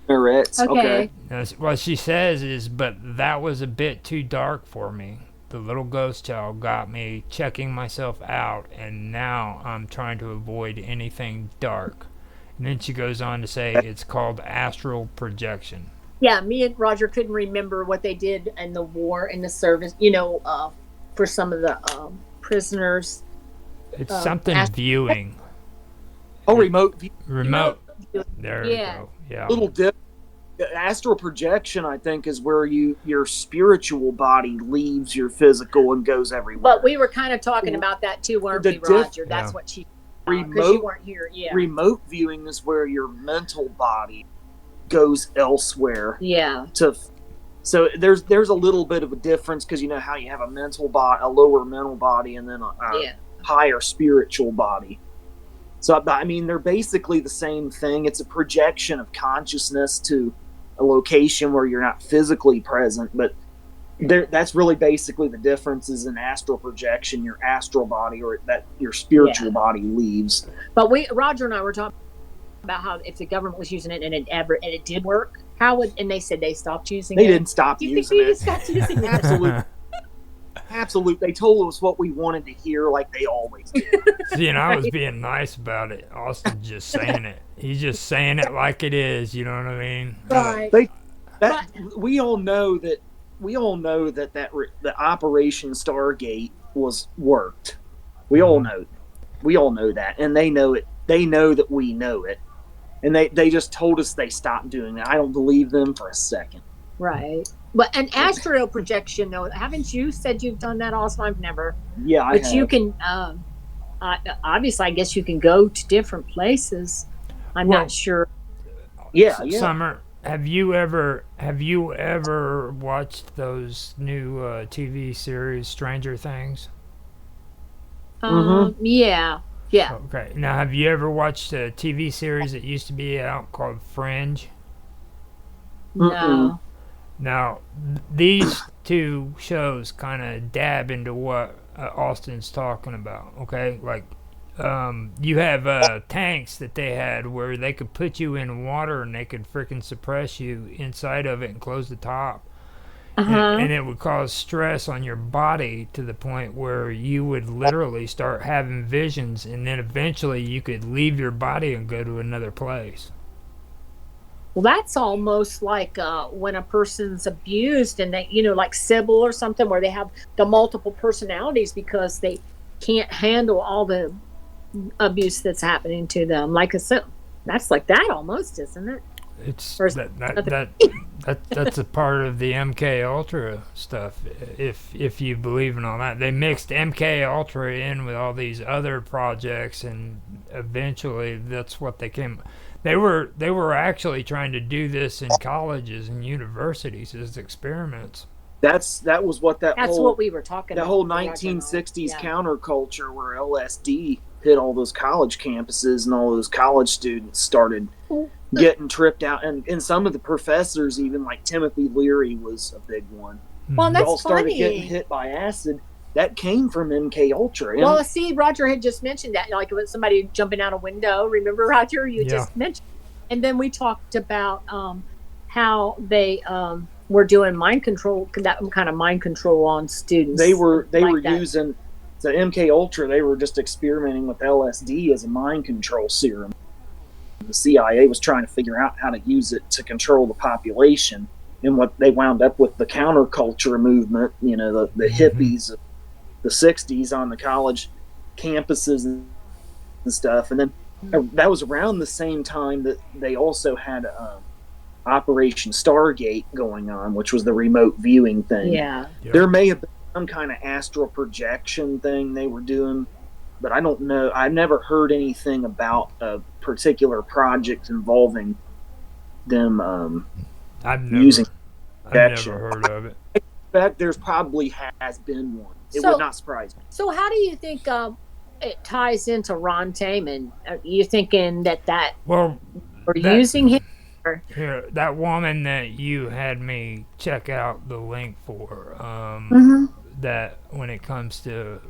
Moretz. Okay. What she says is, but that was a bit too dark for me. The little ghost child got me checking myself out, and now I'm trying to avoid anything dark. And then she goes on to say it's called astral projection. yeah, me and Roger couldn't remember what they did in the war in the service. For some of the prisoners. It's something viewing. Oh, remote. Remote. There we go. Yeah. Little dip. Astral projection, I think, is where your spiritual body leaves your physical and goes everywhere. But we were kind of talking about that too, weren't we, Roger? That's what she. Because you weren't here. Yeah. Remote viewing is where your mental body goes elsewhere. Yeah. So there's a little bit of a difference because you know how you have a mental body, a lower mental body, and then a higher spiritual body. So I mean, they're basically the same thing. It's a projection of consciousness to a location where you're not physically present, but that's really basically the difference. Is an astral projection, your astral body, or that your spiritual body leaves. But Roger and I were talking about how if the government was using it and it did work, and they said they stopped using it. They didn't stop using it. Stopped using it? Absolutely. They told us what we wanted to hear, like they always do. See, and I was being nice about it. Austin's just saying it. He's just saying it like it is. You know what I mean? Right. We all know that. The Operation Stargate was worked. We all know. We all know that, and they know it. They know that we know it, and they just told us they stopped doing that. I don't believe them for a second. Right. But an astral projection, though, haven't you said you've done that also? I've never. Yeah, I have. But you can, obviously, I guess you can go to different places. I'm not sure. Yeah. Summer, have you ever watched those new TV series, Stranger Things? Yeah. Okay. Now, have you ever watched a TV series that used to be out called Fringe? No. Now, these two shows kind of dab into what Austin's talking about, okay? Like, you have tanks that they had where they could put you in water and they could freaking suppress you inside of it and close the top. And it would cause stress on your body to the point where you would literally start having visions, and then eventually you could leave your body and go to another place. Well, that's almost like when a person's abused and they, like Sybil or something, where they have the multiple personalities because they can't handle all the abuse that's happening to them. Like that's like that almost, isn't it? It's that's a part of the MKUltra stuff. If you believe in all that, they mixed MKUltra in with all these other projects, and eventually that's what they came. They were actually trying to do this in colleges and universities as experiments. That's what we were talking about. The whole 1960s counterculture where LSD hit all those college campuses and all those college students started getting tripped out, and some of the professors, even like Timothy Leary was a big one. Well, that's all started funny. Getting hit by acid. That came from MKUltra. Well, see, Roger had just mentioned that, like with somebody jumping out a window. Remember, Roger? You just mentioned. And then we talked about how they were doing mind control, that kind of mind control on students. They were using the MKUltra. They were just experimenting with LSD as a mind control serum. The CIA was trying to figure out how to use it to control the population, and what they wound up with the counterculture movement. The hippies of the 60s on the college campuses and stuff. And then that was around the same time that they also had Operation Stargate going on, which was the remote viewing thing. Yeah. There may have been some kind of astral projection thing they were doing, but I don't know. I've never heard anything about a particular project involving them using projection. I've never heard of it. In fact, there's probably has been one. It would not surprise me. So how do you think it ties into Ron Taman? Are you thinking that we're using him here, that woman that you had me check out the link for, Hmm. that when it comes to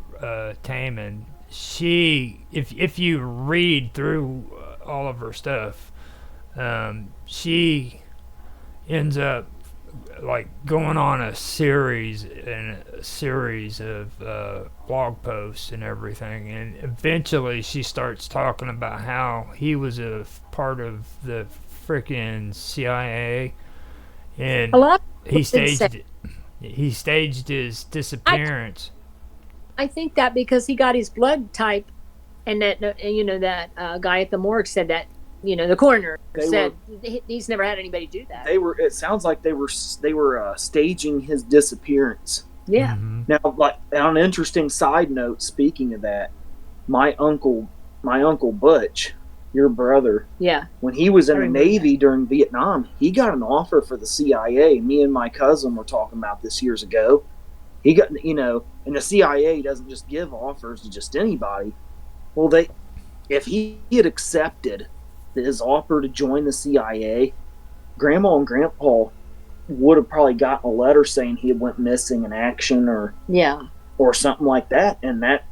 Taman, she, if you read through all of her stuff, she ends up like going on a series of blog posts and everything, and eventually she starts talking about how he was a part of the freaking CIA, A and lot of he people did say. staged his I disappearance. I think that because he got his blood type, and that that guy at the morgue said that the coroner They were said he's never had anybody do that. they were. It sounds like they were staging his disappearance. Yeah. Hmm. Now, like on an interesting side note, speaking of that, my uncle Butch, your brother, Yeah. when he was in I the remember Navy during Vietnam, he got an offer for the CIA. Me and my cousin were talking about this years ago. He got, and the CIA doesn't just give offers to just anybody. Well, if he had accepted his offer to join the CIA, Grandma and Grandpa would have probably gotten a letter saying he had went missing in action Yeah. or something like that. And That's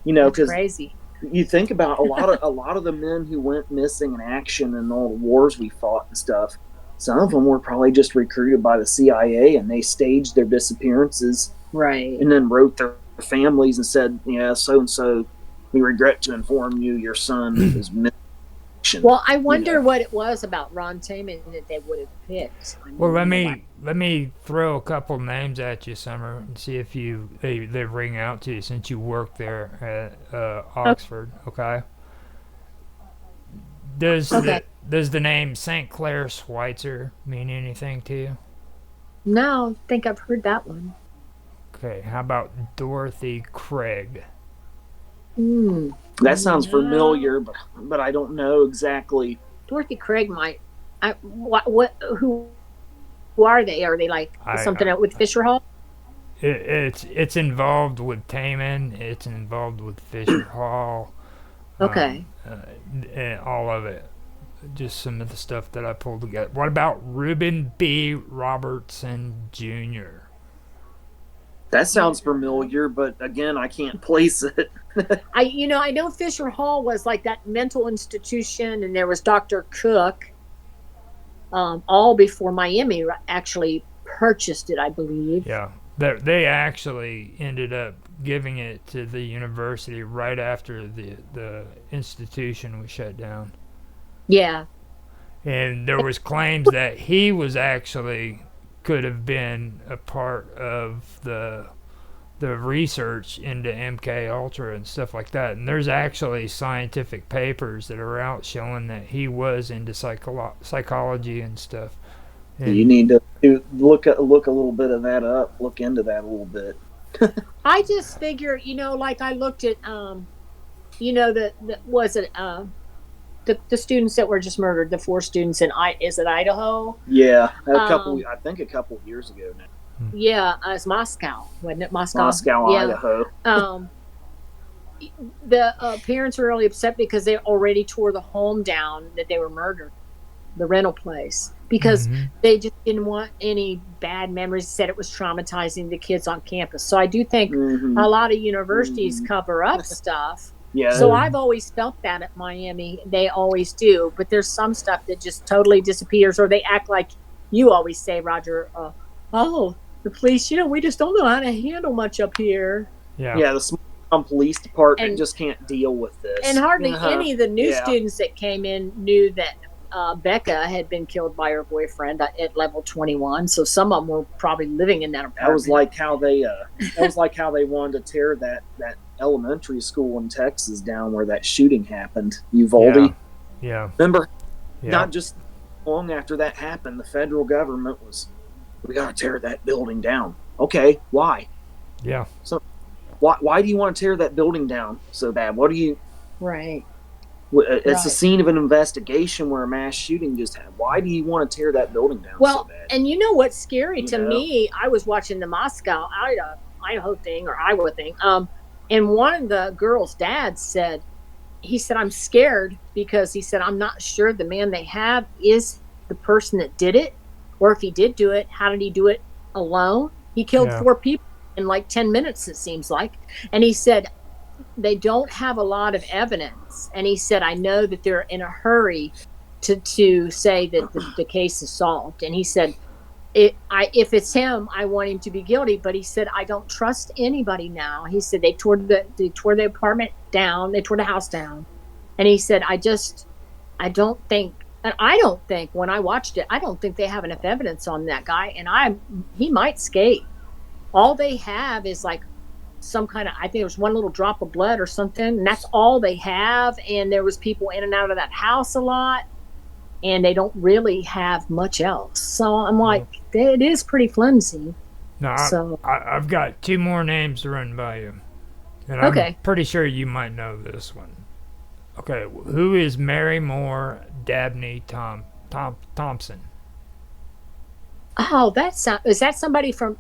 because crazy. you think about a lot of the men who went missing in action and all the wars we fought and stuff. Some of them were probably just recruited by the CIA, and they staged their disappearances Right. and then wrote their families and said, "Yeah, so and so, we regret to inform you your son is missing." Well, I wonder what it was about Ron Taman that they would have picked. I mean, Well, let me throw a couple names at you, Summer, and see if they ring out to you since you work there at Oxford. Okay. Does Okay. the name St. Clair Schweitzer mean anything to you? No, I think I've heard that one. Okay. How about Dorothy Craig? Hmm. That sounds No. familiar, but I don't know exactly. Dorothy Craig might. What? Who are they? Are they like something with Fisher Hall? It's involved with Taman. It's involved with Fisher Hall. Okay. And all of it. Just some of the stuff that I pulled together. What about Reuben B. Robertson Jr.? That sounds familiar, but again, I can't place it. I know Fisher Hall was like that mental institution, and there was Dr. Cook. All before Miami actually purchased it, I believe. Yeah, they actually ended up giving it to the university right after the institution was shut down. Yeah. And there was claims that he was actually could have been a part of the research into MKUltra and stuff like that. And there's actually scientific papers that are out showing that he was into psychology and stuff. And You need to look a little bit of that up. Look into that a little bit. I just figure, like I looked at, was it the students that were just murdered, the 4 students is it Idaho? Yeah, I think a couple years ago now. Yeah, it's Moscow, wasn't it? Moscow, yeah. Idaho. The parents were really upset because they already tore the home down that they were murdered, the rental place, because they just didn't want any bad memories. Said it was traumatizing the kids on campus. So I do think a lot of universities cover up stuff. Yeah. So I've always felt that at Miami. They always do. But there's some stuff that just totally disappears, or they act like you always say, Roger, the police, we just don't know how to handle much up here. Yeah, the small police department just can't deal with this. And hardly any of the new students that came in knew that Becca had been killed by her boyfriend at level 21. So some of them were probably living in that apartment. That was like how they wanted to tear that elementary school in Texas down where that shooting happened. Uvalde. Yeah. Remember? Yeah. Not just long after that happened, the federal government was, we got to tear that building down. Okay, why? Yeah. So why do you want to tear that building down so bad? What do you? Right. It's the scene of an investigation where a mass shooting just happened. Why do you want to tear that building down so bad? And what's scary to me? I was watching the Moscow, Idaho thing or Iowa thing, and one of the girls' dads said, he said, I'm scared because he said, I'm not sure the man they have is the person that did it. Or if he did do it, how did he do it alone? He killed Yeah. 4 people in like 10 minutes, it seems like. And he said, they don't have a lot of evidence. And he said, I know that they're in a hurry to say that the case is solved. And he said, if it's him, I want him to be guilty. But he said, I don't trust anybody now. He said they tore the apartment down, they tore the house down, and he said, I don't think, and I don't think when I watched it, I don't think they have enough evidence on that guy, and he might skate. All they have is like some kind of, I think there was one little drop of blood or something, and that's all they have. And there was people in and out of that house a lot, and they don't really have much else. So I'm like, it is pretty flimsy. No, So I've got 2 more names to run by you, and I'm okay. pretty sure you might know this one. Okay, who is Mary Moore Dabney Thompson? Oh, is that somebody from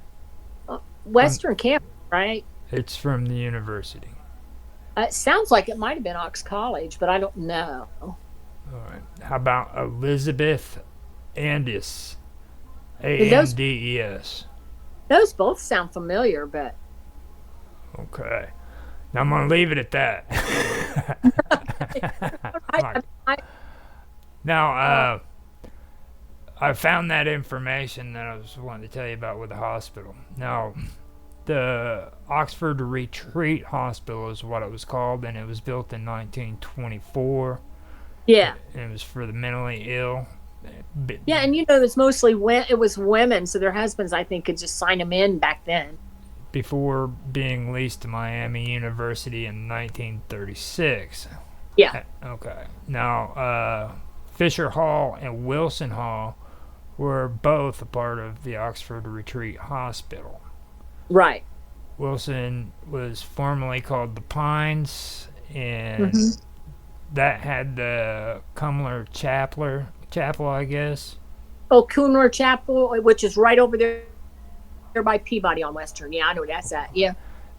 Western Campus, right? It's from the university. It sounds like it might have been Ox College, but I don't know. All right. How about Elizabeth Andes? Andes. Those both sound familiar, but Okay. Now I'm gonna leave it at that. Now, I found that information that I was wanting to tell you about with the hospital. Now, the Oxford Retreat Hospital is what it was called, and it was built in 1924. yeah. And it was for the mentally ill. Yeah, and it was mostly it was women, so their husbands, I think, could just sign them in back then. Before being leased to Miami University in 1936. Yeah. Okay. Now, Fisher Hall and Wilson Hall were both a part of the Oxford Retreat Hospital. Right. Wilson was formerly called the Pines, and that had the Cumler Chapel, I guess. Oh, Coonler Chapel, which is right over there by Peabody on Western. Yeah, I know where that's at. Yeah.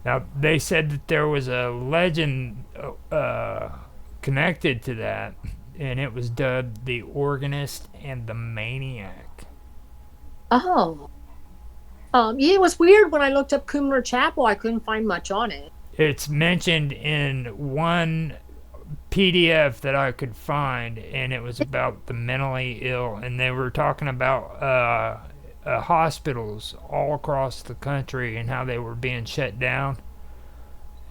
Now, they said that there was a legend connected to that, and it was dubbed the Organist and the Maniac. Oh. Yeah, it was weird when I looked up Coonler Chapel. I couldn't find much on it. It's mentioned in one PDF that I could find, and it was about the mentally ill, and they were talking about hospitals all across the country and how they were being shut down.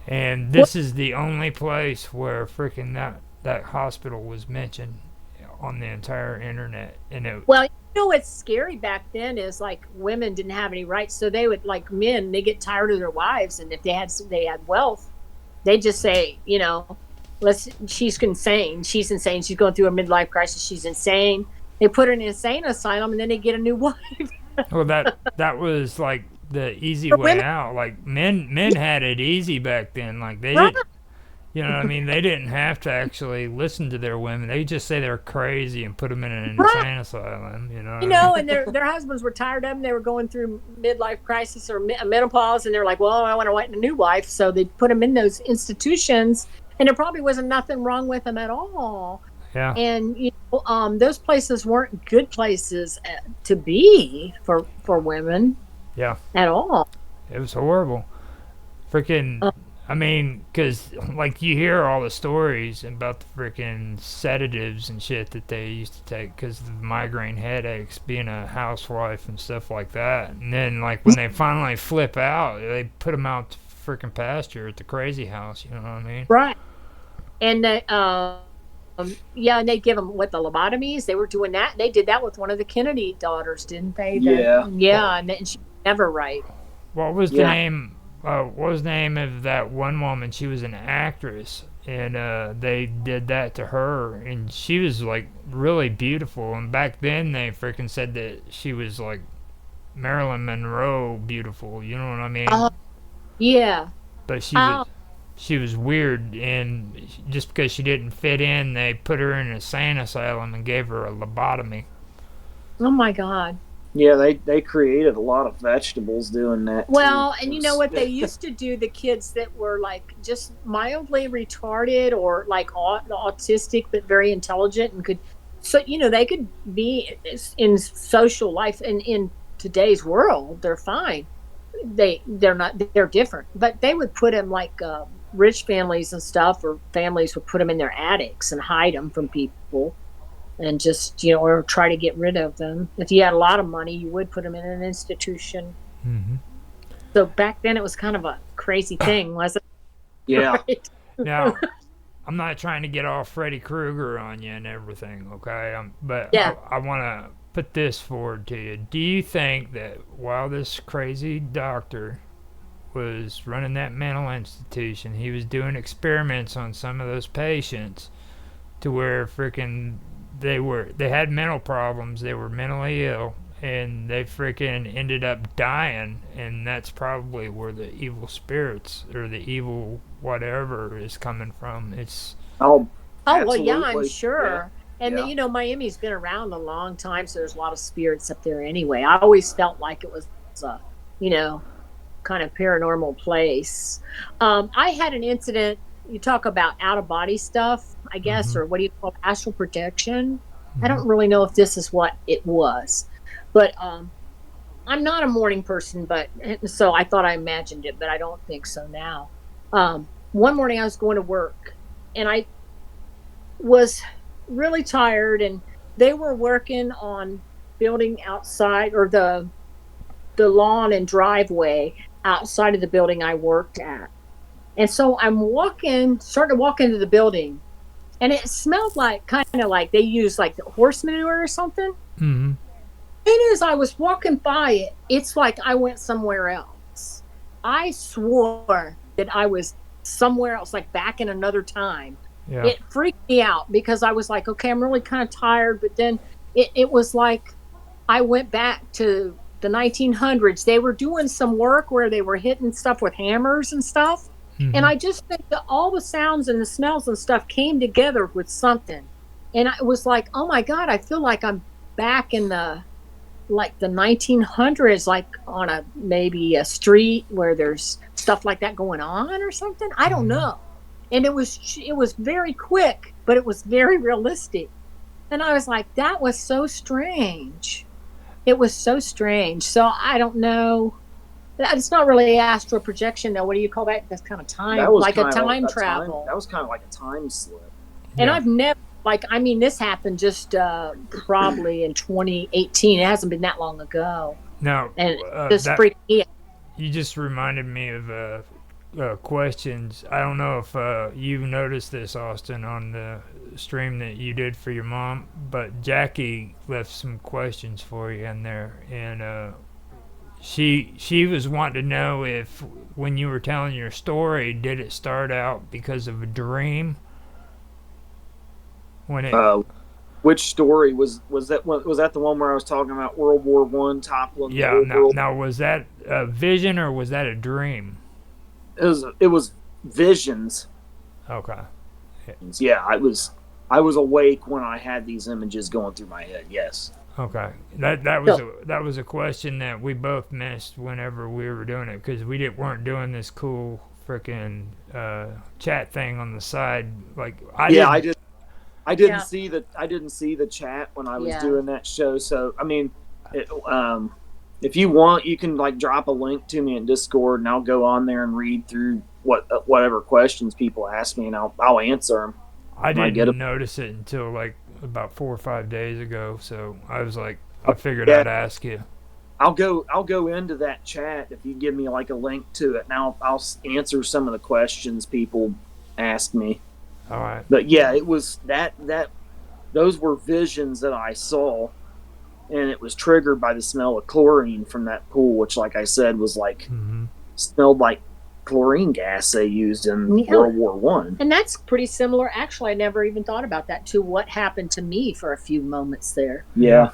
And this is the only place where freaking that hospital was mentioned on the entire internet. And well, what's scary back then is like women didn't have any rights, so they would, like men, they get tired of their wives, and if they had wealth, they just say, she's insane. She's insane. She's going through a midlife crisis. She's insane. They put her in an insane asylum, and then they get a new wife. Well, that was like the easy For way women? out. Like men had it easy back then. Like they Right. didn't, you know what I mean? They didn't have to actually listen to their women. They just say they're crazy and put them in an insane asylum. You know. What I mean? And their husbands were tired of them. They were going through midlife crisis or menopause, and they're like, well, I want to find a new wife. So they put them in those institutions, and there probably wasn't nothing wrong with them at all. Yeah. And those places weren't good places to be for women. Yeah. At all. It was horrible. Freaking. I mean, because like you hear all the stories about the freaking sedatives and shit that they used to take because of the migraine headaches, being a housewife and stuff like that. And then like when they finally flip out, they put them out to freaking pasture at the crazy house. You know what I mean? Right. And they, and they give them the lobotomies. They were doing that. They did that with one of the Kennedy daughters, didn't they? Yeah. Yeah, and she was never right. What was the name? What was the name of that one woman? She was an actress, and they did that to her, and she was like really beautiful. And back then, they freaking said that she was like Marilyn Monroe beautiful. You know what I mean? Yeah. But she was weird, and just because she didn't fit in, they put her in an insane asylum and gave her a lobotomy. Oh my God. Yeah, they created a lot of vegetables doing that. Well, too. and you know what they used to do, the kids that were like just mildly retarded or like autistic but very intelligent and could, so they could be in social life, and in today's world they're fine. They're not, they're different, but they would put them like rich families and stuff, or families would put them in their attics and hide them from people, and just or try to get rid of them. If you had a lot of money, you would put them in an institution. Mm-hmm. So back then it was kind of a crazy thing, wasn't it? Yeah. Right? Now, I'm not trying to get all Freddy Krueger on you and everything, okay? But Yeah. I want to put this forward to you. Do you think that while this crazy doctor was running that mental institution, he was doing experiments on some of those patients to where freaking they had mental problems, they were mentally ill, and they freaking ended up dying, and that's probably where the evil spirits or the evil whatever is coming from. It's Oh, Oh, well, yeah, I'm absolutely. sure. And Yeah. Miami's been around a long time, so there's a lot of spirits up there anyway. I always felt like it was a, you know, kind of paranormal place. I had an incident. You talk about out of body stuff, I guess, Mhm. or what do you call it, astral projection? I Mhm. don't really know if this is what it was, but I'm not a morning person, but so I thought I imagined it, but I don't think so now. One morning I was going to work, and I was really tired, and they were working on building outside, or the lawn and driveway outside of the building I worked at. And so I'm starting to walk into the building, and it smelled like, kind of like they used like the horse manure or something. Mhm. And as I was walking by it, it's like I went somewhere else. I swore that I was somewhere else, like back in another time. Yeah. It freaked me out because I was like, okay, I'm really kind of tired. But then it was like I went back to the 1900s. They were doing some work where they were hitting stuff with hammers and stuff. And Mhm. I just think that all the sounds and the smells and stuff came together with something. And I was like, oh my God, I feel like I'm back in the 1900s, like on maybe a street where there's stuff like that going on or something. I don't Mhm. know. And it was very quick, but it was very realistic. And I was like, that was so strange. It was so strange. So I don't know. It's not really astral projection though. What do you call that? That's kind of That time, was like a kind of time a time. travel. That was kind of like a time slip. And Yeah. I've never, like, I mean, this happened just probably in 2018. It hasn't been that long ago. Now, And it just that freaked me out. you just reminded me of questions. I don't know if you noticed this, Austin, on the stream that you did for your mom, but Jackie left some questions for you in there, and she was wanting to know if when you were telling your story, did it start out because of a dream? When it Which story was that? Was that the one where I was talking about World War I toppling the yeah, whole world? now was that a vision or was that a dream? It was visions. Okay. Yeah, I was awake when I had these images going through my head. Yes. Okay, that was a question that we both missed whenever we were doing it because weren't doing this cool freaking chat thing on the side. Like Yeah, I didn't Yeah. see the chat when I was Yeah. doing that show. So I mean, if you want, you can like drop a link to me in Discord, and I'll go on there and read through whatever questions people ask me, and I'll answer them. I I get didn't it. notice it until like about 4 or 5 days ago. So I was like, I figured Yeah. I'd ask you. I'll go into that chat if you give me like a link to it. Now I'll answer some of the questions people ask me. All right. But yeah, it was that those were visions that I saw, and it was triggered by the smell of chlorine from that pool, which, like I said, was like Mm-hmm. smelled like chlorine gas they used in Yeah. World War One. And that's pretty similar. Actually, I never even thought about that, to what happened to me for a few moments there. Yeah,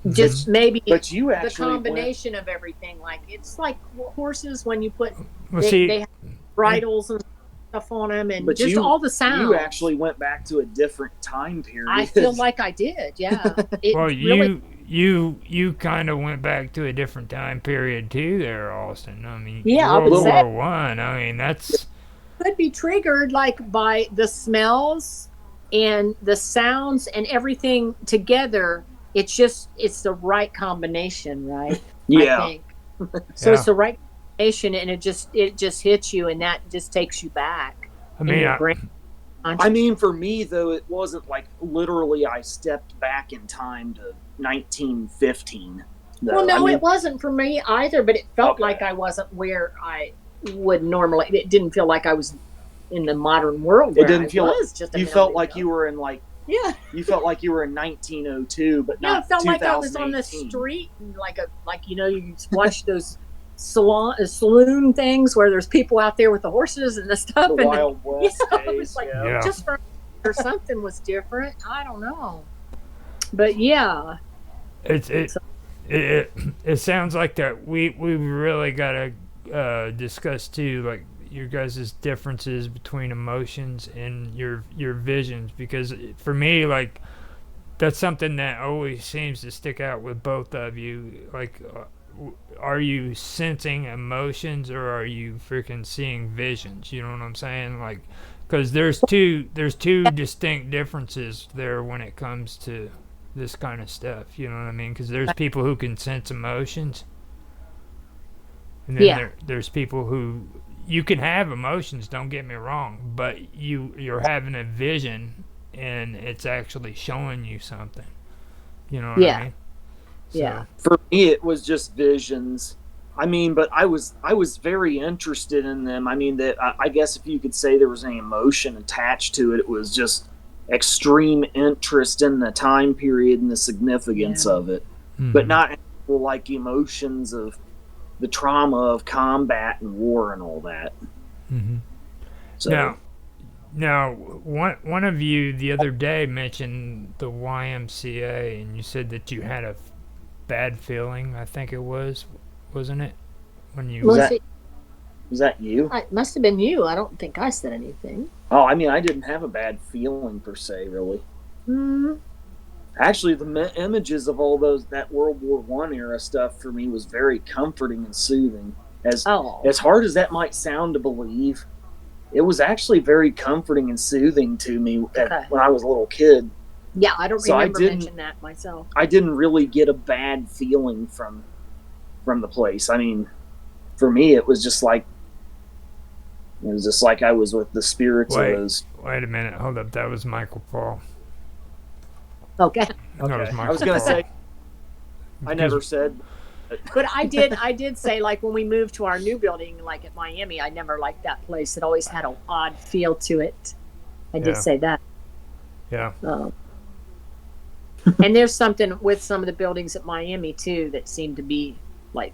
Just maybe but you the actually combination of everything. Like, it's like horses when you put, Well, they have bridles and stuff on them, and But just all the sounds. you actually went back to a different time period. I feel like I did. Yeah. It well, really, you kind of went back to a different time period too, there, Austin. I mean, Yeah, I World would say War One. I mean, that's could be triggered like by the smells and the sounds and everything together. It's the right combination, right? I Yeah. think so. yeah. It's the right combination, and it just hits you, and that just takes you back I in mean, your brain. I mean, for me though, it wasn't like literally I stepped back in time to 1915. Though. Well, no, I mean, it wasn't for me either, but it felt Okay. like I wasn't where I would normally. It didn't feel like I was in the modern world. It Where didn't I feel was just a you minute felt like ago. you were in like Yeah, you felt like you were in 1902, but yeah. not It felt like I was on the 2018. street, and you watch those saloon things where there's people out there with the horses and the stuff. The and Wild West yeah, it days. was like Yeah. just for or something was different. I don't know, but yeah, it sounds like that we really gotta discuss too, like your guys' differences between emotions and your visions, because for me, like, that's something that always seems to stick out with both of you. Like, are you sensing emotions or are you freaking seeing visions? You know what I'm saying? Like, because there's two distinct differences there when it comes to this kind of stuff. You know what I mean? Because there's people who can sense emotions, and then Yeah. there's people who you can have emotions. Don't get me wrong, but you're having a vision and it's actually showing you something. You know what Yeah. I mean? Yeah. For me, it was just visions. I mean, but I was very interested in them. I mean, that I guess if you could say there was any emotion attached to it, it was just extreme interest in the time period and the significance Yeah. of it, Mhm. but not actual, like, emotions of the trauma of combat and war and all that. Mhm. So Now, one of you the other day mentioned the YMCA, and you said that you had a bad feeling. I think it wasn't it? When you Was Was that- it? was that you? It must have been you. I don't think I said anything. Oh, I mean, I didn't have a bad feeling per se, really. Mm, Actually, the images of all that World War One era stuff for me was very comforting and soothing. As oh, hard as that might sound to believe, it was actually very comforting and soothing to me Okay. when I was a little kid. yeah. I don't So I remember didn't- mentioning that myself. I didn't really get a bad feeling from the place. I mean, for me, it was just like I was with the spirits Wait. of those. wait a minute, hold up, that was Michael Paul. Okay, That was Okay. Michael I was gonna Paul. say I Because- never said. but I did say, like, when we moved to our new building, like at Miami, I never liked that place. It always had an odd feel to it. I did Yeah. say that. Yeah. And there's something with some of the buildings at Miami too that seem to be like,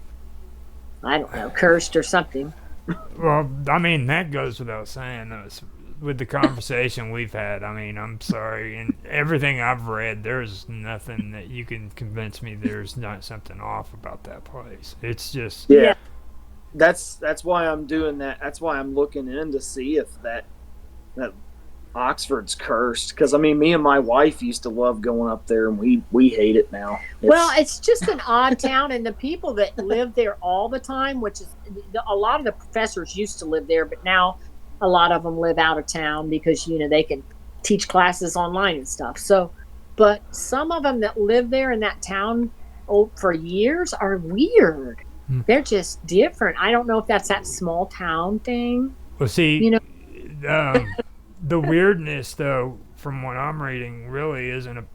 I don't know, cursed or something. Well, I mean, that goes without saying. With the conversation we've had, I mean, I'm sorry, and everything I've read, there's nothing that you can convince me there's not something off about that place. It's just, Yeah. Yeah. That's why I'm doing that. That's why I'm looking in to see if that Oxford's cursed. Because I mean, me and my wife used to love going up there, and we hate it now. Well, it's just an odd town, and the people that live there all the time, which is a lot of the professors used to live there, but now a lot of them live out of town because they can teach classes online and stuff. So, but some of them that live there in that town for years are weird. Hmm. They're just different. I don't know if that's that small town thing. well, see, You the weirdness, though, from what I'm reading, really isn't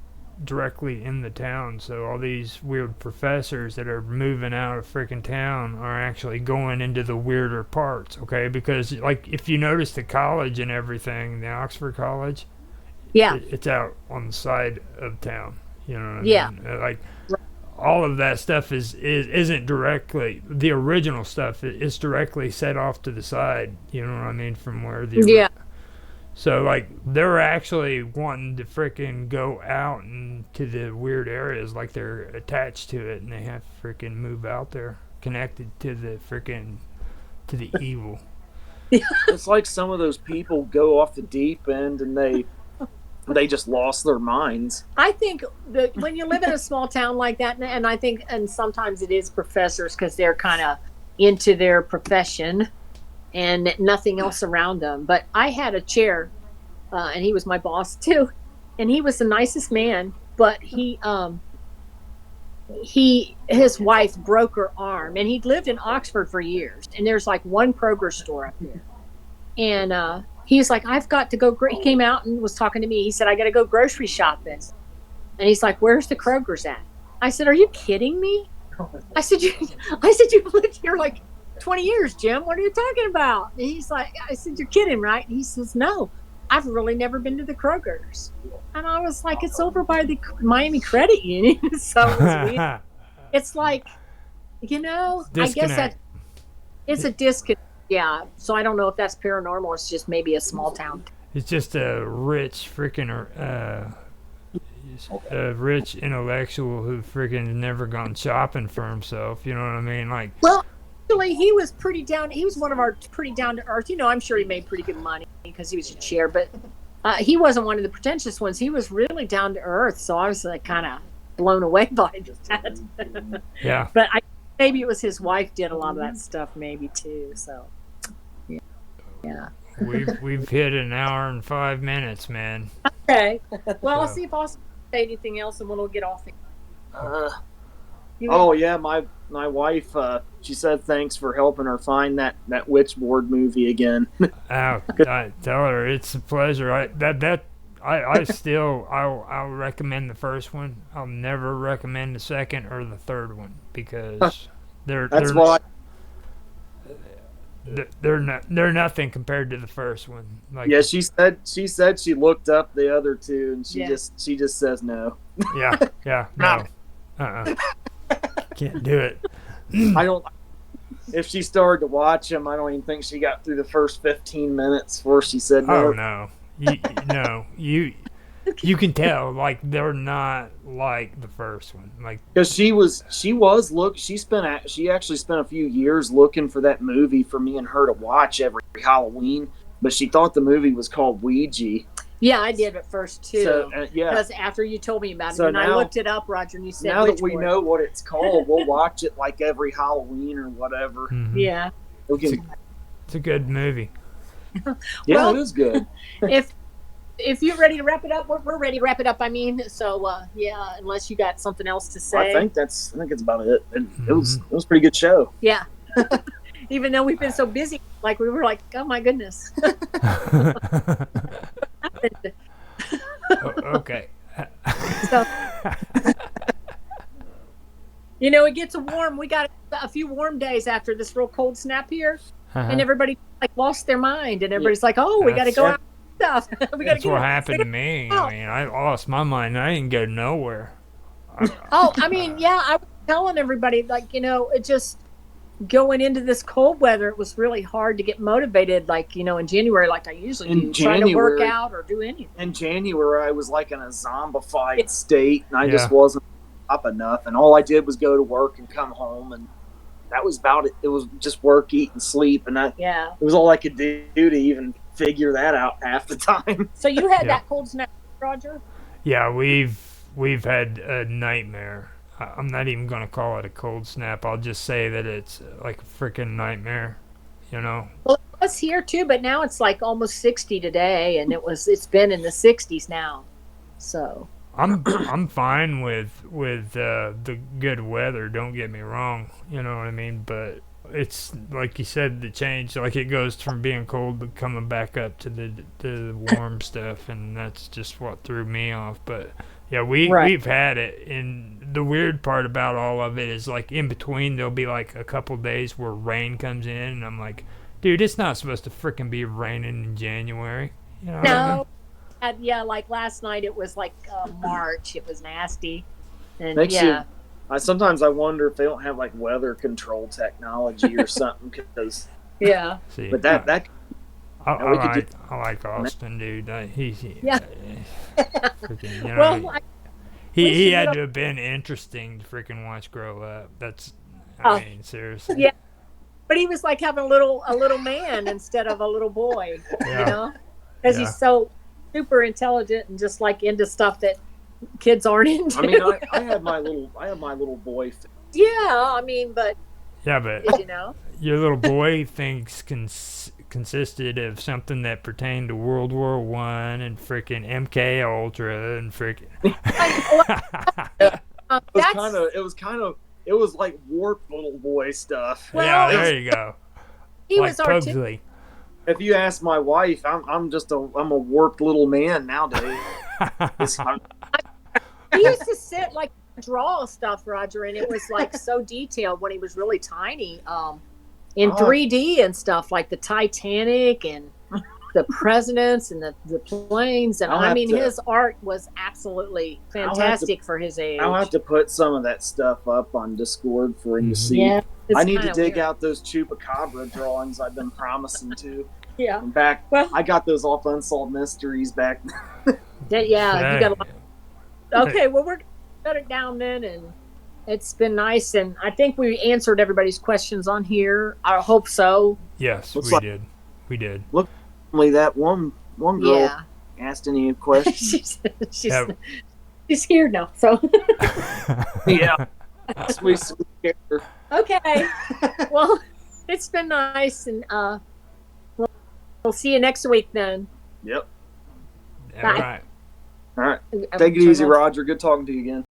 directly in the town. So all these weird professors that are moving out of freaking town are actually going into the weirder parts, okay? Because, like, if you notice the college and everything, the Oxford College, Yeah, it's out on the side of town. You know what I Yeah. mean? Like, all of that stuff isn't directly the original stuff. It's directly set off to the side. You know what I mean? From where the yeah. So, like, they're actually wanting to freaking go out into the weird areas, like they're attached to it, and they have to freaking move out there, connected to the evil. It's like some of those people go off the deep end and they they just lost their minds. I think that when you live in a small town like that, and I think, and sometimes it is professors because they're kind of into their profession and nothing else around them. But I had a chair, and he was my boss too, and he was the nicest man. But his wife broke her arm, and he'd lived in Oxford for years. And there's like one Kroger store up there, and he's like, I've got to go. He came out and was talking to me. He said, I got to go grocery shopping. And he's like, where's the Kroger's at? I said, are you kidding me? I said, you've lived here like 20 years, Jim. What are you talking about? And he's like, I said, you're kidding, right? And he says, no, I've really never been to the Kroger's. And I was like, it's over by the Miami Credit Union. So it was weird. It's like, I guess that it's a disconnect. Yeah, so I don't know if that's paranormal. It's just maybe a small town. It's just a rich freaking, a rich intellectual who freaking never gone shopping for himself. You know what I mean? Like, well, actually, he was pretty down. He was one of our pretty down to earth. I'm sure he made pretty good money because he was a chair, but he wasn't one of the pretentious ones. He was really down to earth. So I was like kind of blown away by that. yeah. But maybe it was his wife did a lot of that stuff, maybe too. So. Yeah. We've hit an hour and 5 minutes, man. Okay. Well, I'll see if Austin can say anything else, and we'll get off. Yeah, my wife. She said thanks for helping her find that Witchboard movie again. I tell her it's a pleasure. I'll recommend the first one. I'll never recommend the second or the third one because they're nothing compared to the first one. Like, yeah, she said she looked up the other two and she just says no. Yeah, no. Can't do it. I don't. If she started to watch them, I don't even think she got through the first 15 minutes before she said no. Oh no, you can tell like they're not like the first one, like because she actually spent a few years looking for that movie for me and her to watch every Halloween, but she thought the movie was called Ouija. Yeah, I did at first too. So, because after you told me about it, so and now, I looked it up, Roger, and you said now that we know what it's called, we'll watch it like every Halloween or whatever. Mm-hmm. Yeah, it's a good movie. Yeah, well, it is good. If you're ready to wrap it up, we're ready to wrap it up. I mean, so yeah, unless you got something else to say. I think it's about it. And it was a pretty good show. Yeah. Even though we've been so busy, like we were like, oh my goodness. Okay. So, it gets warm. We got a few warm days after this real cold snap here, and everybody like lost their mind, and everybody's like, oh, we got to go out. Stuff. That's what happened to me. I mean, I lost my mind. I didn't go nowhere. I mean, yeah, I was telling everybody, like, it just going into this cold weather, it was really hard to get motivated, like, in January, like I usually do, trying to work out or do anything. In January, I was like in a zombified state, and I just wasn't up enough, and all I did was go to work and come home, and that was about it. It was just work, eat, and sleep, and it was all I could do to even figure that out half the time. So you had that cold snap, Roger? Yeah, we've had a nightmare. I'm not even going to call it a cold snap. I'll just say that it's like a freaking nightmare, Well, it was here too, but now it's like almost 60 today, and it's been in the 60s now. So I'm fine with the good weather. Don't get me wrong. You know what I mean? But it's like you said, the change, like it goes from being cold to coming back up to the warm stuff, and that's just what threw me off. But yeah, we've had it, and the weird part about all of it is like in between there'll be like a couple days where rain comes in, and I'm like, dude, it's not supposed to freaking be raining in January. You know what I mean? Yeah, like last night it was like March. It was nasty, and sometimes I wonder if they don't have like weather control technology or something. Because see, but that I like Austin, dude. Freaking, well, he had to have been interesting to freaking watch grow up. That's, I mean, seriously. Yeah, but he was like having a little man instead of a little boy, because he's so super intelligent and just like into stuff that kids aren't into. I mean, I had my little boy. Yeah, I mean, but Yeah, but you know, your little boy thinks consisted of something that pertained to World War One and freaking MKUltra and freaking. It was like warped little boy stuff. Well, yeah, there you go. he Like was artistic. Pugsley. If you ask my wife, I'm a warped little man nowadays. He used to sit like draw stuff, Roger, and it was like so detailed when he was really tiny, in 3D and stuff, like the Titanic and the presidents and the planes. And I mean, his art was absolutely fantastic for his age. I'll have to put some of that stuff up on Discord for him to see. Yeah, I need to dig out those Chupacabra drawings I've been promising to. Yeah. I got those off Unsolved Mysteries back. Yeah, you got a lot. Okay, well, we're going to shut it down then, and it's been nice, and I think we answered everybody's questions on here. I hope so. Yes, Looks we did. Look, only that one girl asked any questions. she's here now, so. Yeah. Sweet character. Okay. Well, it's been nice, and we'll see you next week then. Yep. All right. All right. Take it easy, Roger. Good talking to you again.